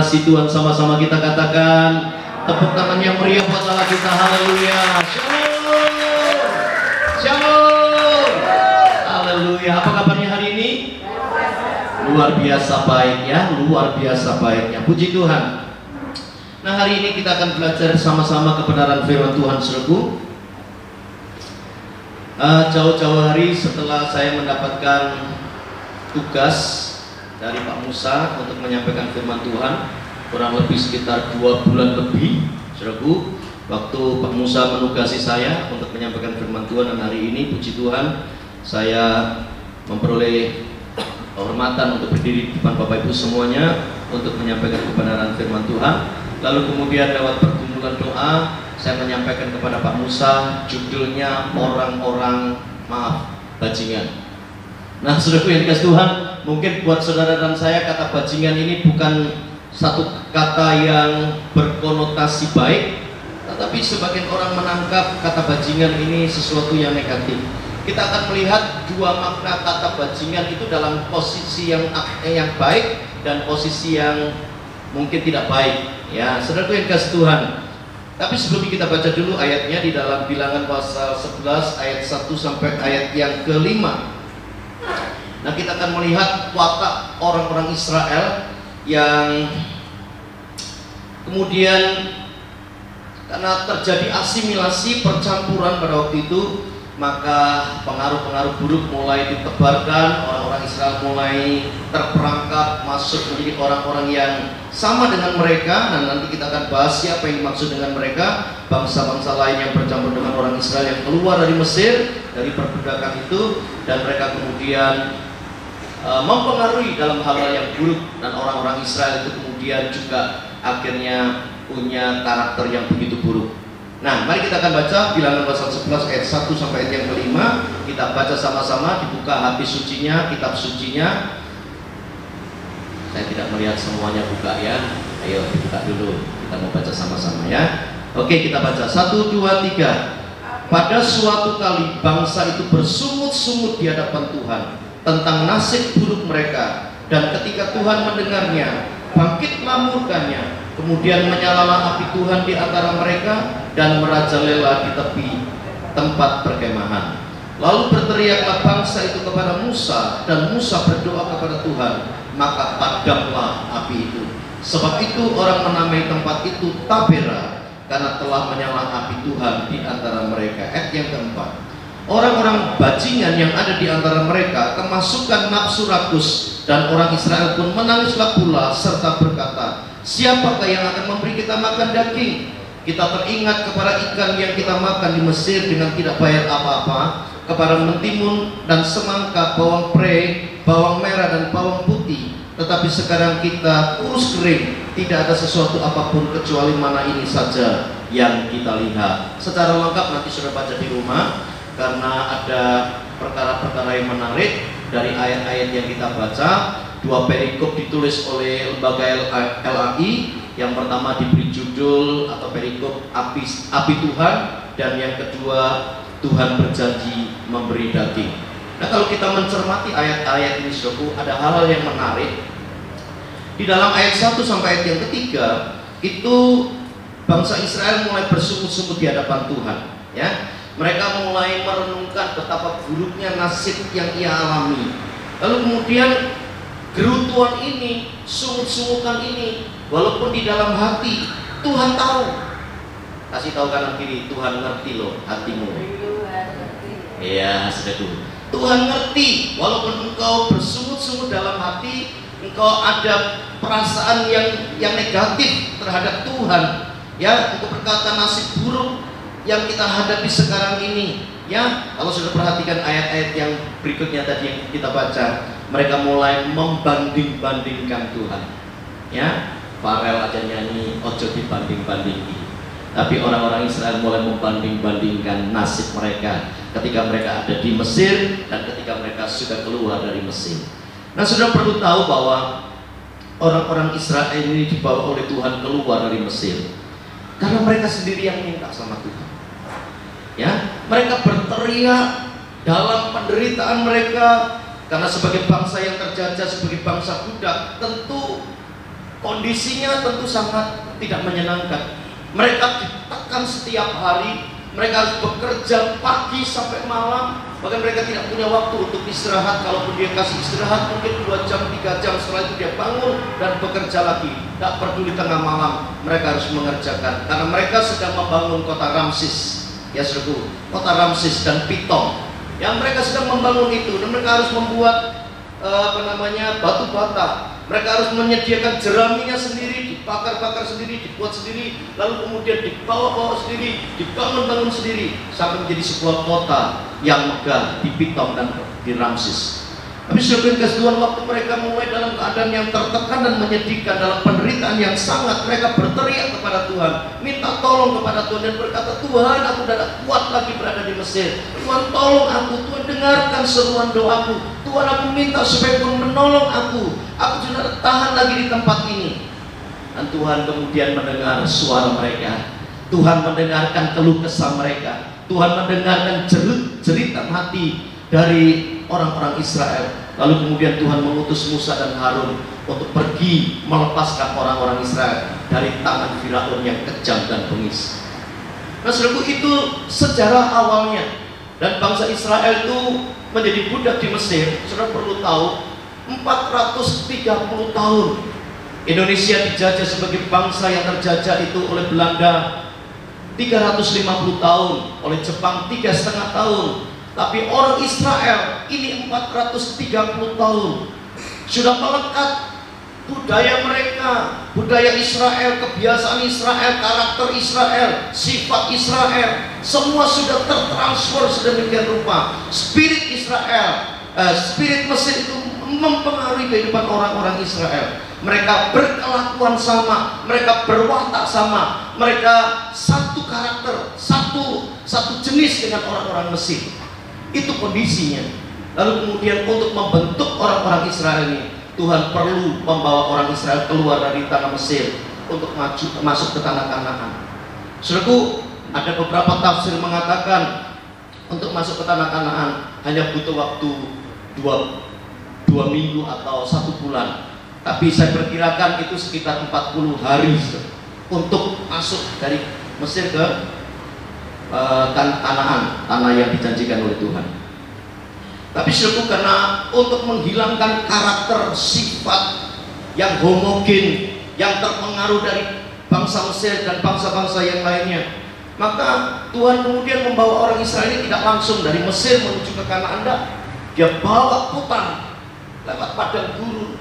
kasih Tuhan, sama-sama kita katakan tepuk tangan yang meriah buat Allah kita. Haleluya. Shalom. Shalom. Haleluya. Apa kabarnya hari ini? Luar biasa baik ya, luar biasa baiknya. Puji Tuhan. Nah, hari ini kita akan belajar sama-sama kebenaran firman Tuhan, saudaraku. Jauh-jauh hari setelah saya mendapatkan tugas dari Pak Musa untuk menyampaikan firman Tuhan, kurang lebih sekitar 2 bulan lebih, saudaraku, waktu Pak Musa menugasi saya untuk menyampaikan firman Tuhan. Dan hari ini puji Tuhan saya memperoleh kehormatan untuk berdiri di depan Bapak Ibu semuanya untuk menyampaikan kebenaran firman Tuhan. Lalu kemudian lewat pergumulan doa saya menyampaikan kepada Pak Musa, judulnya orang-orang bajingan. Nah, saudaraku yang dikasih Tuhan, mungkin buat saudara dan saya kata bajingan ini bukan satu kata yang berkonotasi baik, tetapi sebagian orang menangkap kata bajingan ini sesuatu yang negatif. Kita akan melihat dua makna kata bajingan itu dalam posisi yang baik dan posisi yang mungkin tidak baik. Ya, saudaraku yang dikasih Tuhan. Tapi sebelum kita baca dulu ayatnya di dalam Bilangan pasal 11 ayat 1 sampai ayat yang ke-5. Nah, kita akan melihat watak orang-orang Israel yang kemudian karena terjadi asimilasi, percampuran pada waktu itu, maka pengaruh-pengaruh buruk mulai ditebarkan. Orang-orang Israel mulai terperangkap masuk menjadi orang-orang yang sama dengan mereka. Dan nanti kita akan bahas siapa yang dimaksud dengan mereka. Bangsa-bangsa lain yang bercampur dengan orang Israel yang keluar dari Mesir, dari perbudakan itu, dan mereka kemudian mempengaruhi dalam hal-hal yang buruk. Dan orang-orang Israel itu kemudian juga akhirnya punya karakter yang begitu buruk. Nah, mari kita akan baca Bilangan pasal 11 ayat 1 sampai ayat yang ke-5. Kita baca sama-sama, dibuka hati sucinya, kitab sucinya. Saya tidak melihat semuanya buka ya. Ayo dibuka dulu, kita mau baca sama-sama ya. Oke, kita baca 1, 2, 3. Pada suatu kali bangsa itu bersungut-sungut di hadapan Tuhan tentang nasib buruk mereka. Dan ketika Tuhan mendengarnya, bangkitlah murkanya. Kemudian menyalalah api Tuhan di antara mereka dan merajalela di tepi tempat perkemahan. Lalu berteriaklah bangsa itu kepada Musa, dan Musa berdoa kepada Tuhan, maka padamlah api itu. Sebab itu orang menamai tempat itu Tabera, karena telah menyala api Tuhan di antara mereka. Ayat yang keempat. Orang-orang bajingan yang ada di antara mereka kemasukan nafsu rakus, dan orang Israel pun menangislah pula serta berkata, siapakah yang akan memberi kita makan daging? Kita teringat kepada ikan yang kita makan di Mesir dengan tidak bayar apa-apa, kepada mentimun dan semangka, bawang pre, bawang merah dan bawang putih. Tetapi sekarang kita kurus kering, tidak ada sesuatu apapun kecuali mana ini saja yang kita lihat. Secara lengkap nanti sudah baca di rumah, karena ada perkara-perkara yang menarik dari ayat-ayat yang kita baca. 2 perikop ditulis oleh lembaga LAI. Yang pertama diberi judul atau perikop api Tuhan, dan yang kedua Tuhan berjanji memberi daging. Nah, kalau kita mencermati ayat-ayat ini, saudaraku, ada hal-hal yang menarik. Di dalam ayat 1 sampai ayat yang ketiga itu bangsa Israel mulai bersungut-sungut di hadapan Tuhan, ya. Mereka mulai merenungkan betapa buruknya nasib yang ia alami. Lalu kemudian gerutuan ini, sungut-sungutan ini, walaupun di dalam hati Tuhan tahu. Kasih tahu kanan kiri, Tuhan ngerti loh hatimu. Iya, sudah dulu. Tuhan ngerti, walaupun engkau bersungut-sungut dalam hati, engkau ada perasaan yang negatif terhadap Tuhan, ya, untuk berkata nasib buruk yang kita hadapi sekarang ini, ya. Kalau sudah perhatikan ayat-ayat yang berikutnya tadi yang kita baca, mereka mulai membanding-bandingkan Tuhan, ya. Farel aja nyanyi ojo dibanding-bandingi. Tapi orang-orang Israel mulai membanding-bandingkan nasib mereka ketika mereka ada di Mesir dan ketika mereka sudah keluar dari Mesir. Nah, sudah perlu tahu bahwa orang-orang Israel ini dibawa oleh Tuhan keluar dari Mesir karena mereka sendiri yang minta sama Tuhan. Ya, mereka berteriak dalam penderitaan mereka karena sebagai bangsa yang terjajah, sebagai bangsa budak, tentu Kondisinya tentu sangat tidak menyenangkan. Mereka ditekan setiap hari, mereka harus bekerja pagi sampai malam, bahkan mereka tidak punya waktu untuk istirahat. Kalaupun dia kasih istirahat mungkin 2 jam, 3 jam, setelah itu dia bangun dan bekerja lagi. Tidak peduli tengah malam, mereka harus mengerjakan, karena mereka sedang membangun kota Ramses, ya saudaraku, kota Ramses dan Pitom. Yang mereka sedang membangun itu, dan mereka harus membuat batu bata. Mereka harus menyediakan jeraminya sendiri, dibakar-bakar sendiri, dibuat sendiri, lalu kemudian dibawa-bawa sendiri, dibangun-bangun sendiri, sampai menjadi sebuah kota yang megah di Pitom dan di Ramses. Tapi sudah Tuhan, waktu mereka mulai dalam keadaan yang tertekan dan menyedihkan, dalam penderitaan yang sangat, mereka berteriak kepada Tuhan, minta tolong kepada Tuhan, dan berkata, Tuhan, aku tidak kuat lagi berada di Mesir. Tuhan, tolong aku. Tuhan, dengarkan seruan doaku. Tuhan, aku minta supaya Tuhan menolong aku. Aku sudah tahan lagi di tempat ini. Dan Tuhan kemudian mendengar suara mereka. Tuhan mendengarkan keluh kesah mereka. Tuhan mendengarkan jeritan hati dari orang-orang Israel. Lalu kemudian Tuhan mengutus Musa dan Harun untuk pergi melepaskan orang-orang Israel dari tangan Firaun yang kejam dan bengis. Nah, saudaraku, itu sejarah awalnya. Dan bangsa Israel itu menjadi budak di Mesir. Saudara perlu tahu, 430 tahun Indonesia dijajah sebagai bangsa yang terjajah itu oleh Belanda, 350 tahun oleh Jepang, 3,5 tahun. Tapi orang Israel ini 430 tahun sudah melekat budaya mereka, budaya Israel, kebiasaan Israel, karakter Israel, sifat Israel, semua sudah tertransfer sedemikian rupa. Spirit Israel, spirit Mesir itu mempengaruhi kehidupan orang-orang Israel. Mereka berkelakuan sama, mereka berwatak sama, mereka satu karakter, satu jenis dengan orang-orang Mesir. Itu kondisinya. Lalu kemudian untuk membentuk orang-orang Israel ini, Tuhan perlu membawa orang Israel keluar dari tanah Mesir untuk masuk ke tanah Kanaan. Saudaraku, ada beberapa tafsir mengatakan untuk masuk ke tanah Kanaan hanya butuh waktu 2 minggu atau 1 bulan. Tapi saya perkirakan itu sekitar 40 hari untuk masuk dari Mesir ke Kanaan, tanah yang dijanjikan oleh Tuhan. Tapi saudaraku, karena untuk menghilangkan karakter sifat yang homogen, yang terpengaruh dari bangsa Mesir dan bangsa-bangsa yang lainnya, maka Tuhan kemudian membawa orang Israel ini tidak langsung dari Mesir menuju ke Kanaan. Dia bawa putar lewat padang gurun,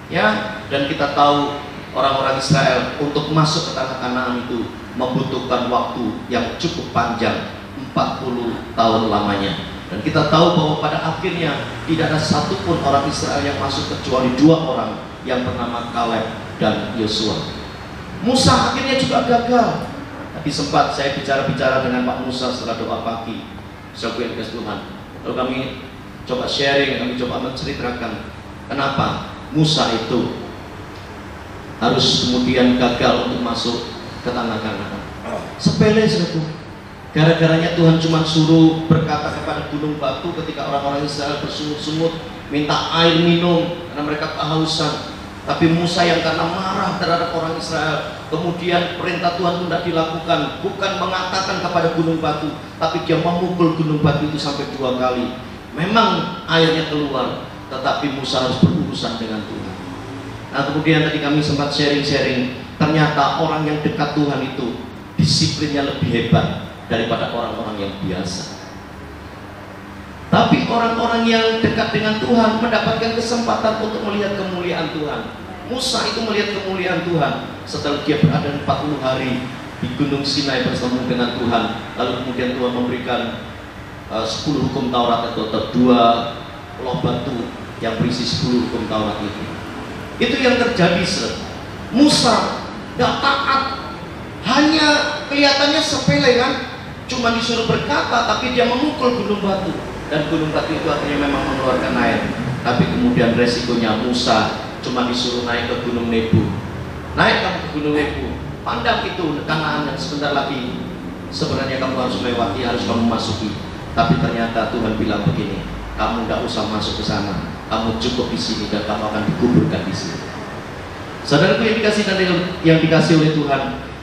ya. Dan kita tahu orang-orang Israel untuk masuk ke tanah Kanaan itu membutuhkan waktu yang cukup panjang, 40 tahun lamanya. Dan kita tahu bahwa pada akhirnya tidak ada satupun orang Israel yang masuk kecuali 2 orang yang bernama Kaleb dan Yosua. Musa akhirnya juga gagal. Tapi sempat saya bicara-bicara dengan Pak Musa setelah doa pagi, sebagai Tuhan. Lalu kami coba sharing, kami coba menceritakan kenapa Musa itu harus kemudian gagal untuk masuk ke tanah Kanaan. Sepele, saudaraku. Gara-garanya Tuhan cuma suruh berkata kepada gunung batu ketika orang-orang Israel bersungut-sungut minta air minum karena mereka kehausan. Tapi Musa yang karena marah terhadap orang Israel, kemudian perintah Tuhan itu tidak dilakukan. Bukan mengatakan kepada gunung batu, tapi dia memukul gunung batu itu sampai 2 kali. Memang airnya keluar, tetapi Musa harus berurusan dengan Tuhan. Nah, kemudian tadi kami sempat sharing-sharing, ternyata orang yang dekat Tuhan itu disiplinnya lebih hebat daripada orang-orang yang biasa. Tapi orang-orang yang dekat dengan Tuhan mendapatkan kesempatan untuk melihat kemuliaan Tuhan. Musa itu melihat kemuliaan Tuhan setelah dia berada 40 hari di Gunung Sinai bersama dengan Tuhan. Lalu kemudian Tuhan memberikan 10 hukum Taurat atau 2 loh batu yang berisi 10 hukum Taurat itu. Itu yang terjadi. Musa gak taat, hanya kelihatannya sepele kan, cuma disuruh berkata, tapi dia memukul gunung batu, dan gunung batu itu akhirnya memang mengeluarkan air. Tapi kemudian resikonya Musa cuma disuruh naik ke Gunung Nebo. Naik kamu ke Gunung Nebo, pandang itu Kanaan yang sebentar lagi sebenarnya kamu harus melewati, harus kamu masuki. Tapi ternyata Tuhan bilang begini, kamu tidak usah masuk ke sana, kamu cukup di sini dan kamu akan dikuburkan di sini. Saudaraku yang dikasih oleh Tuhan,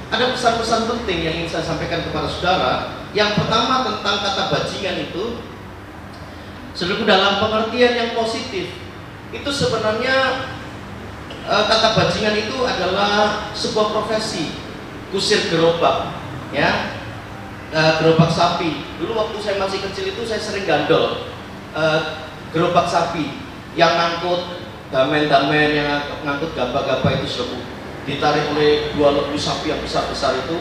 ada pesan-pesan penting yang ingin saya sampaikan kepada saudara. Yang pertama tentang kata bajingan itu, saudaraku, dalam pengertian yang positif, itu sebenarnya kata bajingan itu adalah sebuah profesi, kusir gerobak, ya, gerobak sapi. Dulu waktu saya masih kecil itu saya sering gandol gerobak sapi yang ngangkut damen-damen, yang ngangkut gabah-gabah itu saudaraku, ditarik oleh dua lembu sapi yang besar-besar itu,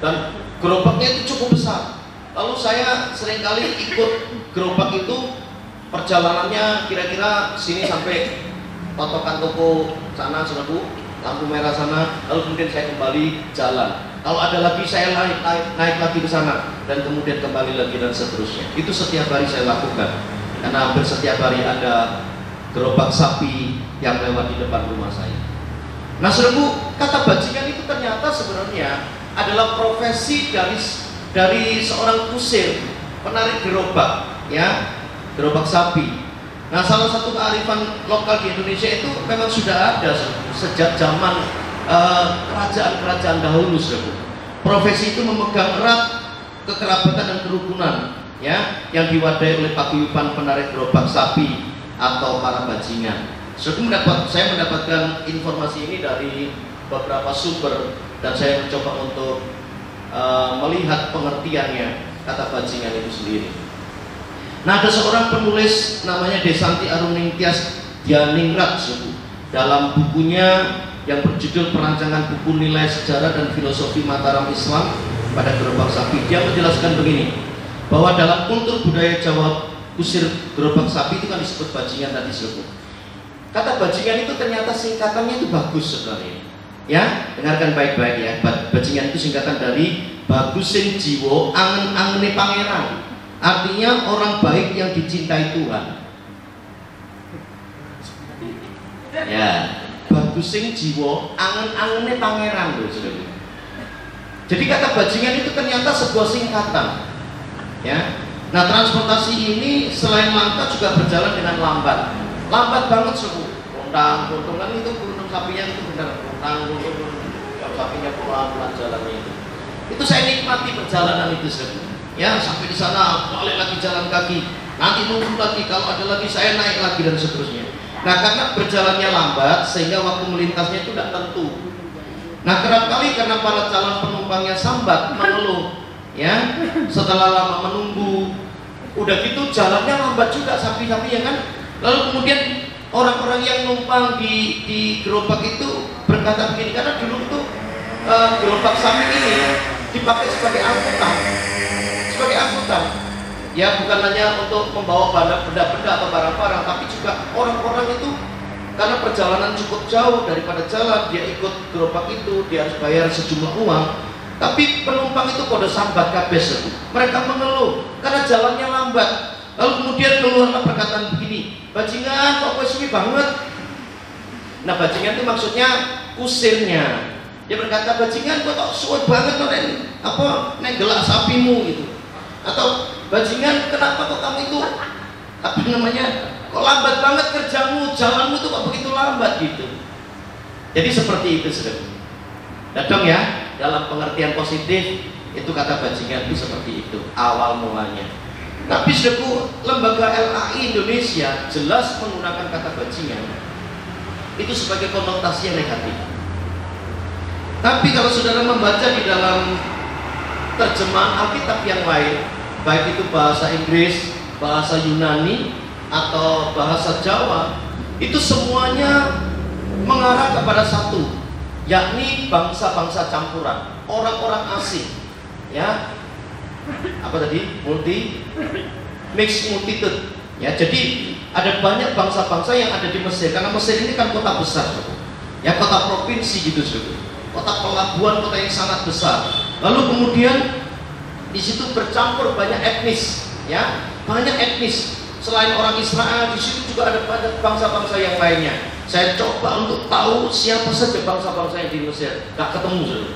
dan gerobaknya itu cukup besar. Lalu saya seringkali ikut gerobak itu, perjalanannya kira-kira sini sampai potokan toko sana saudaraku, lampu merah sana, lalu kemudian saya kembali jalan. Kalau ada lagi saya naik lagi ke sana, dan kemudian kembali lagi, dan seterusnya. Itu setiap hari saya lakukan, karena hampir setiap hari ada gerobak sapi yang lewat di depan rumah saya. Nah saudaraku, kata bajingan itu ternyata sebenarnya adalah profesi dari seorang kusir, penarik gerobak, ya, gerobak sapi. Nah, salah satu kearifan lokal di Indonesia itu memang sudah ada sejak zaman kerajaan-kerajaan dahulu, saudaraku. Profesi itu memegang erat kekerabatan dan kerukunan, ya, yang diwadahi oleh paguyuban penarik gerobak sapi atau para bajingan. Saya mendapatkan informasi ini dari beberapa sumber, dan saya mencoba untuk melihat pengertiannya kata bajingan itu sendiri. Nah, ada seorang penulis namanya Desanti Aruningtyas Dyaningrat dalam bukunya yang berjudul Perancangan Buku Nilai Sejarah dan Filosofi Mataram Islam pada Gerobak Sapi, dia menjelaskan begini, bahwa dalam kultur budaya Jawa kusir gerobak sapi itu kan disebut bajingan tadi saudara. Kata bajingan itu ternyata singkatannya itu bagus sebenarnya, ya, dengarkan baik-baik ya. Bajingan itu singkatan dari bagusin jiwo angen-angene pangeran, artinya orang baik yang dicintai Tuhan, ya. Bagusin jiwo angen-angene pangeran loh saudara. Jadi kata bajingan itu ternyata sebuah singkatan, ya. Nah, transportasi ini selain lambat juga berjalan dengan lambat banget suku. Untung-untungan itu untung sapinya itu benar, untung sapinya pelan-pelan jalannya itu. Itu saya nikmati perjalanan itu suku. Ya, sampai di sana balik lagi jalan kaki, nanti nunggu lagi, kalau ada lagi saya naik lagi, dan seterusnya. Nah, karena berjalannya lambat sehingga waktu melintasnya itu tidak tentu. Nah, kerap kali karena para calon penumpangnya sambat, mengeluh, ya, setelah lama menunggu, udah gitu jalannya lambat juga sapi-sapi, ya kan. Lalu kemudian orang-orang yang numpang di gerobak itu berkata begini, karena dulu itu gerobak sapi ini dipakai sebagai angkutan, ya, bukan hanya untuk membawa benda-benda atau barang-barang, tapi juga orang-orang itu karena perjalanan cukup jauh daripada jalan, dia ikut gerobak itu, dia harus bayar sejumlah uang. Tapi penumpang itu pada sambat kabeh, mereka mengeluh karena jalannya lambat. Lalu kemudian keluarlah perkataan begini, bajingan kok kowe suwi banget. Nah, bajingan itu maksudnya kusirnya. Dia berkata, bajingan kok suwi banget kok nek gelak sapimu gitu. Atau bajingan kenapa kok kamu itu kok lambat banget kerjamu, jalanmu tuh kok begitu lambat gitu. Jadi seperti itu saudara. Datang ya, dalam pengertian positif itu kata bajingan itu seperti itu awal mulanya. Tapi saudaraku, lembaga LAI Indonesia jelas menggunakan kata bajingan itu sebagai konotasi yang negatif. Tapi kalau saudara membaca di dalam terjemahan Alkitab yang lain, baik itu bahasa Inggris, bahasa Yunani, atau bahasa Jawa, itu semuanya mengarah kepada satu, yakni bangsa-bangsa campuran, orang-orang asing, ya, apa tadi, mixed multitude, ya. Jadi ada banyak bangsa-bangsa yang ada di Mesir, karena Mesir ini kan kota besar, ya, kota provinsi gitu, kota pelabuhan, kota yang sangat besar. Lalu kemudian di situ bercampur banyak etnis, ya, banyak etnis. Selain orang Israel, di situ juga ada banyak bangsa-bangsa yang lainnya. Saya coba untuk tahu siapa saja bangsa-bangsa yang di Mesir, nggak ketemu,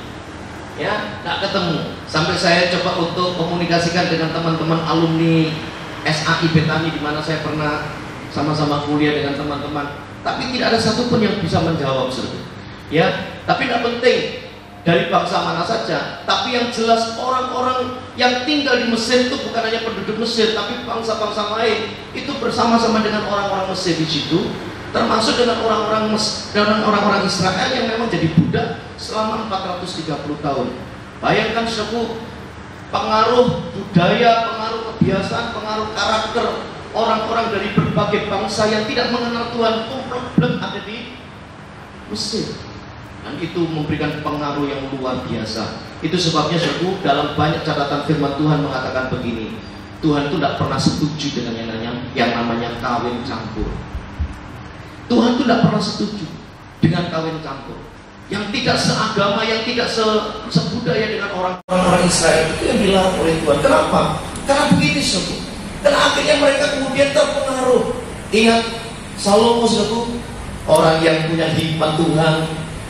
ya, nggak ketemu. Sampai saya coba untuk komunikasikan dengan teman-teman alumni SAI Betani, di mana saya pernah sama-sama kuliah dengan teman-teman, tapi tidak ada satupun yang bisa menjawab, saudara. Ya, tapi tidak penting dari bangsa mana saja. Tapi yang jelas orang-orang yang tinggal di Mesir itu bukan hanya penduduk Mesir, tapi bangsa-bangsa lain itu bersama-sama dengan orang-orang Mesir di situ, termasuk dengan orang-orang Israel yang memang jadi budak selama 430 tahun. Bayangkan saudaraku, pengaruh budaya, pengaruh kebiasaan, pengaruh karakter orang-orang dari berbagai bangsa yang tidak mengenal Tuhan belum ada di Mesir, dan itu memberikan pengaruh yang luar biasa. Itu sebabnya saudaraku, dalam banyak catatan firman Tuhan mengatakan begini, Tuhan itu tidak pernah setuju dengan yang namanya kawin campur. Tuhan itu tidak pernah setuju dengan kawin campur yang tidak seagama, yang tidak sebudaya dengan orang-orang Israel. Itu yang dilarang oleh Tuhan. Kenapa? Karena begini saudaraku, dan akhirnya mereka kemudian terpengaruh. Ingat Salomo saudaraku, orang yang punya hikmat Tuhan,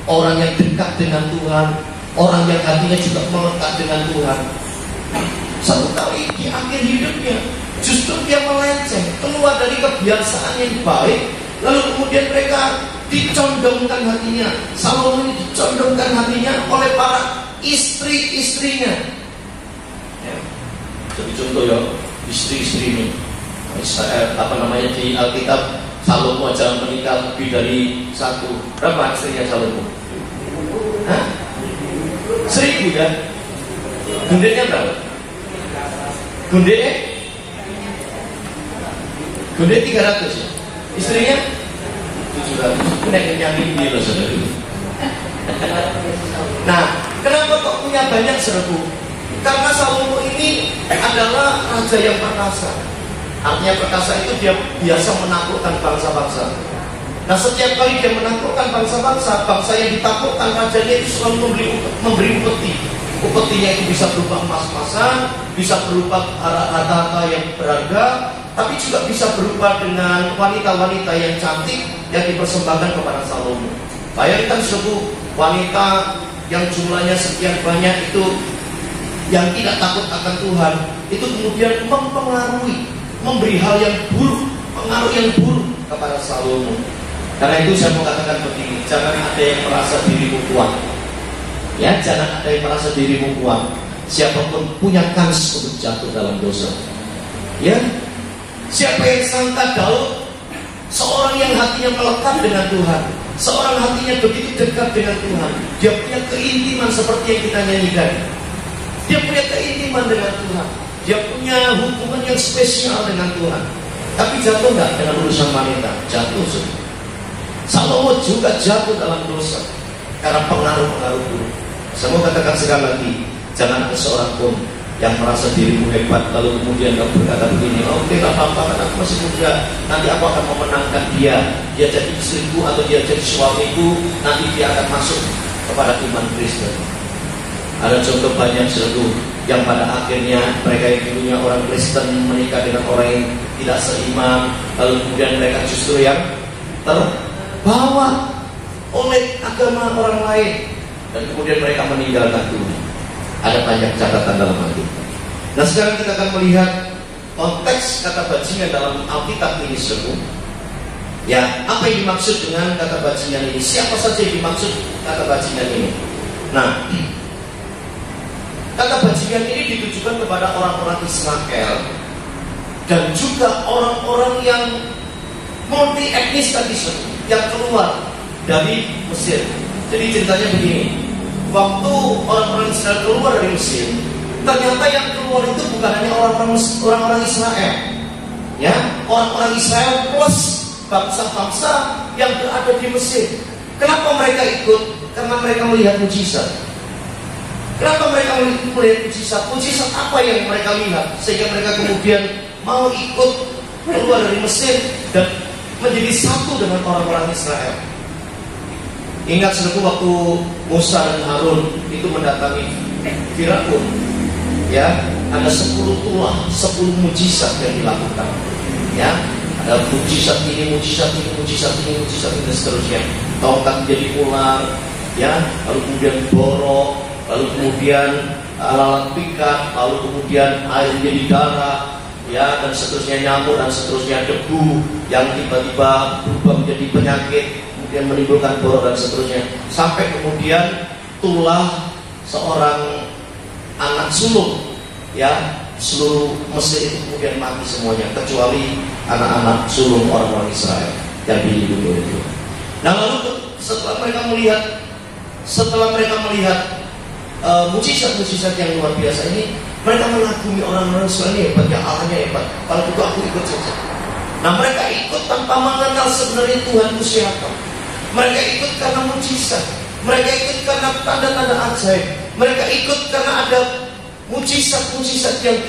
orang yang dekat dengan Tuhan, orang yang hatinya juga melekat dengan Tuhan. Satu kali di akhir hidupnya justru dia melenceng, keluar dari kebiasaan yang baik, lalu kemudian mereka dicondongkan hatinya. Salomo ini dicondongkan hatinya oleh para istri-istrinya. Ya. Jadi contoh ya, istri-istri ini di Alkitab, Salomo aja menikah lebih dari satu. Berapa istrinya Salomo? 1000 ya. Gundenya berapa? Gunde 300 ya. Istrinya 700. Ini nyanyi ini loh saudara. Nah, kenapa kok punya banyak saudaraku? Karena Salomo ini adalah raja yang perkasa. Artinya perkasa itu dia biasa menaklukkan bangsa-bangsa. Nah, setiap kali dia menaklukkan bangsa-bangsa, bangsa yang ditaklukkan rajanya itu selalu memberi upeti. Upetinya itu bisa berupa emas-emasan, bisa berupa harta-harta yang berharga, tapi juga bisa berupa dengan wanita-wanita yang cantik yang dipersembahkan kepada Salomo. Bayangkan suatu wanita yang jumlahnya sekian banyak itu, yang tidak takut akan Tuhan, itu kemudian mempengaruhi, memberi hal yang buruk, pengaruh yang buruk kepada Salomo. Karena itu saya mau katakan begini, jangan ada yang merasa dirimu kuat. Ya, jangan ada yang merasa dirimu kuat. Siapapun punya kans untuk jatuh dalam dosa. Ya, siapa yang sangka Daud, seorang yang hatinya melekat dengan Tuhan, seorang hatinya begitu dekat dengan Tuhan, dia punya keintiman seperti yang kita nyanyikan. Dia punya keintiman dengan Tuhan, dia punya hubungan yang spesial dengan Tuhan. Tapi jatuh nggak dengan urusan wanita? Jatuh. Salomo juga jatuh dalam dosa karena pengaruh-pengaruh buruk. Saya mau katakan sekali lagi, jangan ada seorang pun yang merasa dirimu hebat lalu kemudian kamu berkata begini, oke, gak apa-apa, kan aku masih muda, nanti aku akan memenangkan dia jadi istriku atau dia jadi suamiku, nanti dia akan masuk kepada iman Kristen. Ada contoh banyak seluruh yang pada akhirnya mereka yang dulunya orang Kristen menikah dengan orang yang tidak seiman, lalu kemudian mereka justru yang terbawa oleh agama orang lain, dan kemudian mereka meninggalkan Tuhan. Ada banyak catatan dalam hal ini. Nah, sekarang kita akan melihat konteks kata bajingan dalam Alkitab ini seluruh. Ya, apa yang dimaksud dengan kata bajingan ini? Siapa saja yang dimaksud kata bajingan ini? Nah, kata bajingan ini ditujukan kepada orang-orang Israel dan juga orang-orang yang multi etnis tadi yang keluar dari Mesir. Jadi ceritanya begini, waktu orang-orang Israel keluar dari Mesir, ternyata yang keluar itu bukan hanya orang-orang Israel, ya, orang-orang Israel plus bangsa-bangsa yang berada di Mesir. Kenapa mereka ikut? Karena mereka melihat mujizat. Kenapa mereka melihat mujizat? Mujizat apa yang mereka lihat sehingga mereka kemudian mau ikut keluar dari Mesir dan menjadi satu dengan orang-orang Israel. Ingat setelah waktu Musa dan Harun itu mendatangi Firaun, ya, ada 10 tulah, 10 mujizat yang dilakukan, ya, ada mujizat ini, mujizat ini, mujizat ini, mujizat ini, dan seterusnya. Tongkat jadi ular, ya, lalu kemudian borok, lalu kemudian lalat pikat, lalu kemudian air menjadi darah, ya, dan seterusnya, nyamuk dan seterusnya, debu yang tiba-tiba berubah menjadi penyakit. kemudian menimbulkan borok dan seterusnya, sampai kemudian tulah seorang anak sulung, ya, seluruh Mesir itu kemudian mati semuanya, kecuali anak-anak sulung orang-orang Israel yang dilindungi oleh Tuhan. Nah, lalu setelah mereka melihat mujizat-mujizat yang luar biasa ini, mereka mengagumi orang-orang Israel ini hebat, ya Allahnya hebat, kalau begitu aku ikut saja. Nah, mereka ikut tanpa mengenal sebenarnya Tuhan itu siapa. Mereka ikut karena mujizat, mereka ikut karena tanda-tanda ajaib, mereka ikut karena ada mujizat-mujizat yang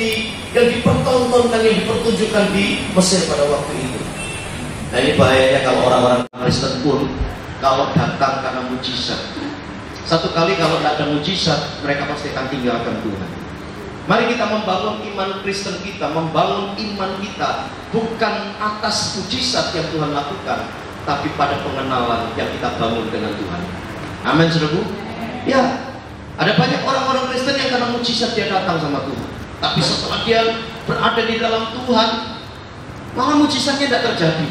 dipertontonkan, yang dipertunjukkan di Mesir pada waktu itu. Nah, ini bahayanya kalau orang-orang Kristen pun kalau datang karena mujizat. Satu kali kalau tidak ada mujizat, mereka pasti akan tinggalkan Tuhan. Mari kita membangun iman Kristen kita, membangun iman kita bukan atas mujizat yang Tuhan lakukan, tapi pada pengenalan yang kita bangun dengan Tuhan. Amin, saudaraku. Ya, ada banyak orang-orang Kristen yang karena mujizat dia datang sama Tuhan, tapi setelah dia berada di dalam Tuhan, malah mujizatnya tidak terjadi.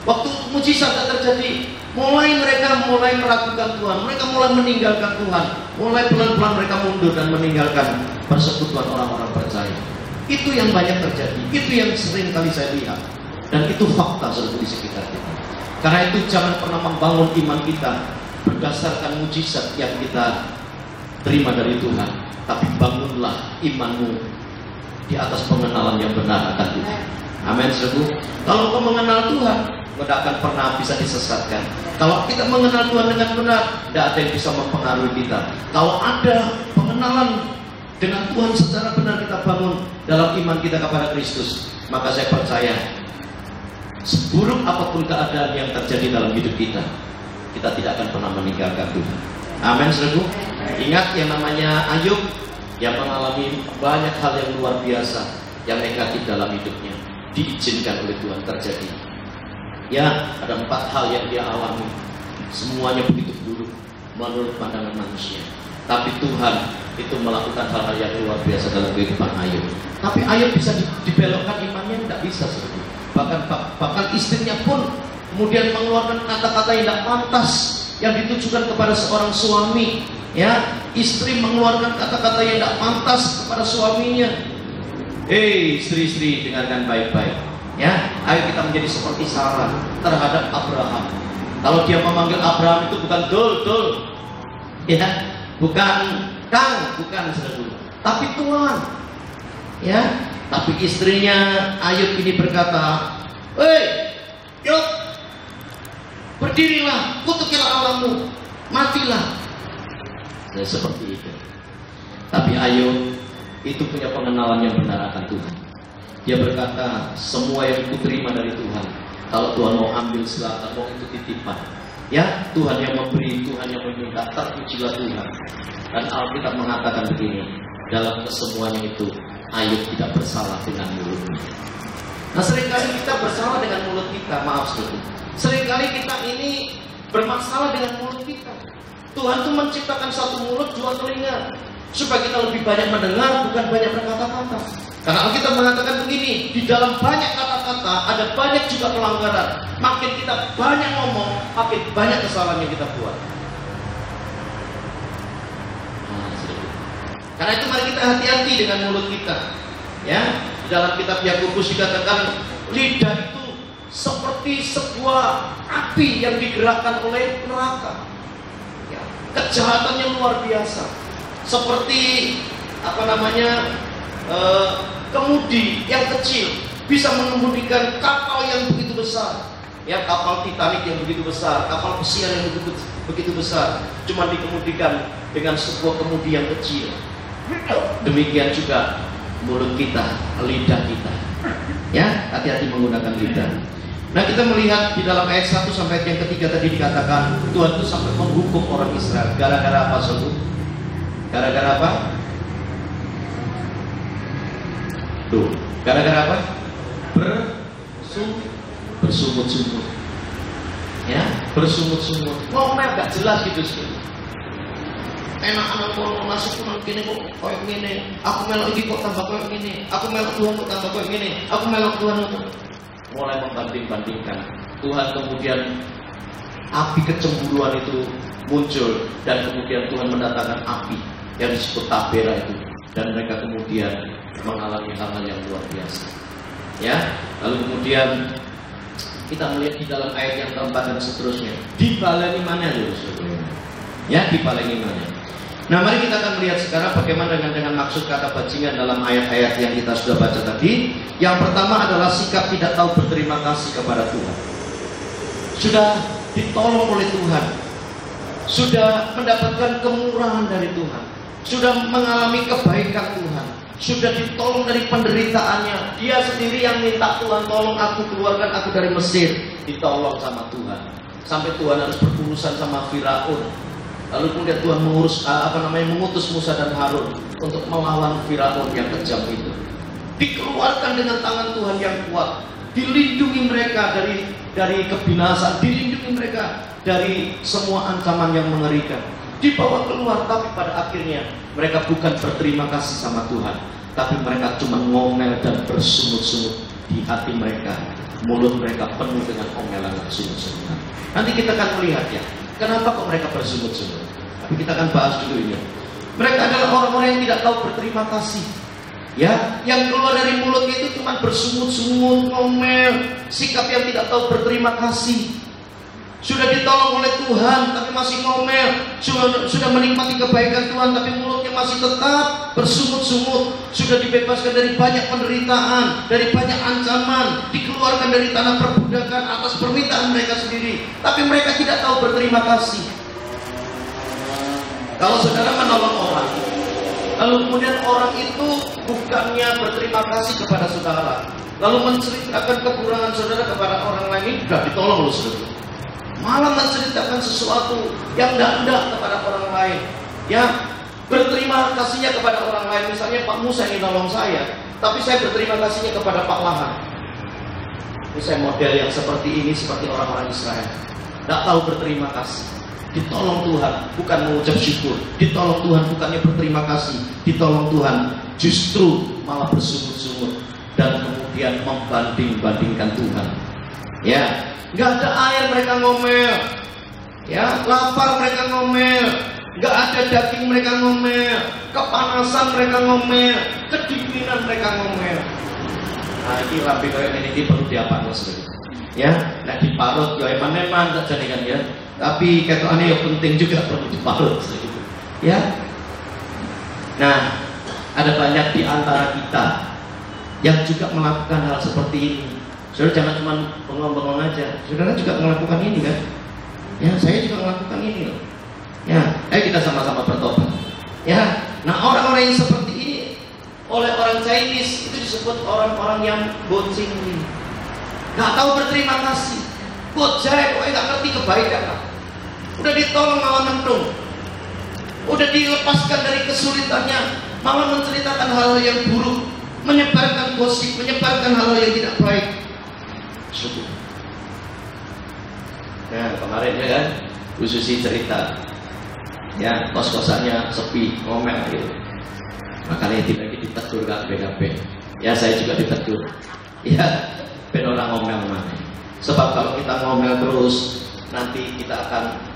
Waktu mujizat tidak terjadi, mereka mulai meragukan Tuhan, mereka mulai meninggalkan Tuhan, mulai pelan-pelan mereka mundur dan meninggalkan persekutuan orang-orang percaya. Itu yang banyak terjadi, itu yang sering kali saya lihat, dan itu fakta seluruh di sekitar kita. Karena itu jangan pernah membangun iman kita berdasarkan mujizat yang kita terima dari Tuhan, tapi bangunlah imanmu di atas pengenalan yang benar akan Tuhan. Amin, saudaraku. Kalau kau mengenal Tuhan, tidak akan pernah bisa disesatkan. Kalau kita mengenal Tuhan dengan benar, tidak ada yang bisa mempengaruhi kita. Kalau ada pengenalan dengan Tuhan secara benar kita bangun dalam iman kita kepada Kristus, maka saya percaya seburuk apapun keadaan yang terjadi dalam hidup kita, kita tidak akan pernah meninggalkan Tuhan. Amin, saudaraku. Ingat yang namanya Ayub yang mengalami banyak hal yang luar biasa yang negatif dalam hidupnya, diizinkan oleh Tuhan terjadi. Ya, ada 4 hal yang dia alami, semuanya begitu buruk menurut pandangan manusia. Tapi Tuhan itu melakukan hal-hal yang luar biasa dalam kehidupan Ayub. Tapi Ayub bisa dibelokkan imannya, tidak bisa sebenarnya. Bahkan istrinya pun kemudian mengeluarkan kata-kata yang tidak pantas yang ditujukan kepada seorang suami. Ya, istri mengeluarkan kata-kata yang tidak pantas kepada suaminya. Hei, istri-istri, dengarkan baik-baik. Ya, ayo kita menjadi seperti Sarah terhadap Abraham. Kalau dia memanggil Abraham itu bukan dul, ya, bukan kang, bukan saudara, tapi tuan. Ya, tapi istrinya Ayub ini berkata, "Hei, yuk, berdirilah, kutukilah Allahmu, matilah." Ya, seperti itu. Tapi Ayub itu punya pengenalan yang benar akan Tuhan. Dia berkata, semua yang kuterima dari Tuhan, kalau Tuhan mau ambil silakan, mau itu titipan. Ya, Tuhan yang memberi, Tuhan yang meminta, terpujilah Tuhan. Dan Alkitab mengatakan begini, dalam kesemuanya itu Ayub tidak bersalah dengan mulutnya. Nah, seringkali kita bersalah dengan mulut kita, maaf saudara. Seringkali kita ini bermasalah dengan mulut kita. Tuhan itu menciptakan satu mulut, 2 telinga, supaya kita lebih banyak mendengar, bukan banyak berkata-kata. Karena Alkitab mengatakan begini, di dalam banyak kata-kata ada banyak juga pelanggaran. Makin kita banyak ngomong, makin banyak kesalahan yang kita buat. Karena itu mari kita hati-hati dengan mulut kita. Ya, di dalam kitab Yakobus dikatakan lidah itu seperti sebuah api yang digerakkan oleh neraka. Ya, kejahatannya luar biasa. Seperti kemudi yang kecil bisa mengemudikan kapal yang begitu besar. Ya, kapal Titanic yang begitu besar, kapal pesiar yang begitu besar, cuma dikemudikan dengan sebuah kemudi yang kecil. Demikian juga mulut kita, lidah kita. Ya, hati-hati menggunakan lidah. Nah, kita melihat di dalam ayat 1 sampai yang ketiga tadi dikatakan Tuhan itu sampai menghukum orang Israel. Gara-gara apa, saudara? Gara-gara apa? Tuh, gara-gara apa? Bersungut-sungut. Ya, bersungut-sungut. Ngomongnya agak jelas gitu sih. Enak kalau masuk pun gini kok kayak gini. Aku melok iki kok tambah kayak gini. Aku melok Tuhan kok tambah kayak gini. Aku melok Tuhan kok. Mulai membanding-bandingkan. Tuhan kemudian api kecemburuan itu muncul, dan kemudian Tuhan mendatangkan api yang disebut tabera itu, dan mereka kemudian mengalami hal-hal yang luar biasa. Ya, lalu kemudian kita melihat di dalam ayat yang keempat dan seterusnya, dibaleni mana dulu, ya, dibaleni mana. Nah, mari kita akan melihat sekarang bagaimana dengan maksud kata bajingan dalam ayat-ayat yang kita sudah baca tadi. Yang pertama adalah sikap tidak tahu berterima kasih kepada Tuhan. Sudah ditolong oleh Tuhan, sudah mendapatkan kemurahan dari Tuhan, sudah mengalami kebaikan Tuhan, sudah ditolong dari penderitaannya. Dia sendiri yang minta, Tuhan tolong aku, keluarkan aku dari Mesir. Ditolong sama Tuhan, sampai Tuhan harus berurusan sama Firaun. Lalu kemudian Tuhan mengutus Musa dan Harun untuk melawan Firaun yang kejam itu. Dikeluarkan dengan tangan Tuhan yang kuat, dilindungi mereka dari kebinasaan, dilindungi mereka dari semua ancaman yang mengerikan. Dibawa keluar, tapi pada akhirnya mereka bukan berterima kasih sama Tuhan, tapi mereka cuma ngomel dan bersungut-sungut di hati mereka. Mulut mereka penuh dengan omelan dan sungut-sungutan. Nanti kita akan melihat ya, kenapa kok mereka bersungut-sungut. Tapi kita akan bahas dulu ini. Mereka adalah orang-orang yang tidak tahu berterima kasih. Ya, yang keluar dari mulutnya itu cuma bersungut-sungut, ngomel, sikap yang tidak tahu berterima kasih. Sudah ditolong oleh Tuhan tapi masih ngomel, sudah menikmati kebaikan Tuhan tapi mulutnya masih tetap bersungut-sungut. Sudah dibebaskan dari banyak penderitaan, dari banyak ancaman, dikeluarkan dari tanah perbudakan atas permintaan mereka sendiri, tapi mereka tidak tahu berterima kasih. Kalau saudara menolong orang, lalu kemudian orang itu bukannya berterima kasih kepada saudara, lalu menceritakan kekurangan saudara kepada orang lain, sudah ditolong loh saudara, malah menceritakan sesuatu yang enggak kepada orang lain, ya, berterima kasihnya kepada orang lain. Misalnya Pak Musa ini nolong saya, tapi saya berterima kasihnya kepada Pak Lahan. Ini saya model yang seperti ini, seperti orang-orang Israel, tidak tahu berterima kasih. Ditolong Tuhan bukan mengucap syukur, ditolong Tuhan bukannya berterima kasih, ditolong Tuhan justru malah bersungut-sungut dan kemudian membanding-bandingkan Tuhan. Ya, nggak ada air mereka ngomel, ya, lapar mereka ngomel, nggak ada daging mereka ngomel, kepanasan mereka ngomel, kedinginan mereka ngomel. Nah, ini rapi kayak ini perlu diapanos, ya. Nah, diparut ya eman-eman tak jadi kan ya. Tapi ketokane ya penting juga perlu diparut, ya. Nah, ada banyak di antara kita yang juga melakukan hal seperti ini. Saudara jangan cuma bengong-bengong aja. Saudara juga melakukan ini kan? Ya, saya juga melakukan ini loh. Ya, ayo kita sama-sama bertobat. Ya, nah orang-orang yang seperti ini oleh orang Chinese itu disebut orang-orang yang bocing, nggak tahu berterima kasih. Bocah, kok nggak ngerti kebaikan. Udah ditolong malah mendung. Udah dilepaskan dari kesulitannya, malah menceritakan hal-hal yang buruk, menyebarkan gosip, menyebarkan hal-hal yang tidak baik. Syukur. Nah, kemarin ya kan, Bu Susi cerita, ya, kos-kosannya sepi, ngomel gitu. Makanya lagi ditegur kabeh-kabeh. Ya, saya juga ditegur. Ya, ben orang ngomel mana. Sebab kalau kita ngomel terus, nanti kita akan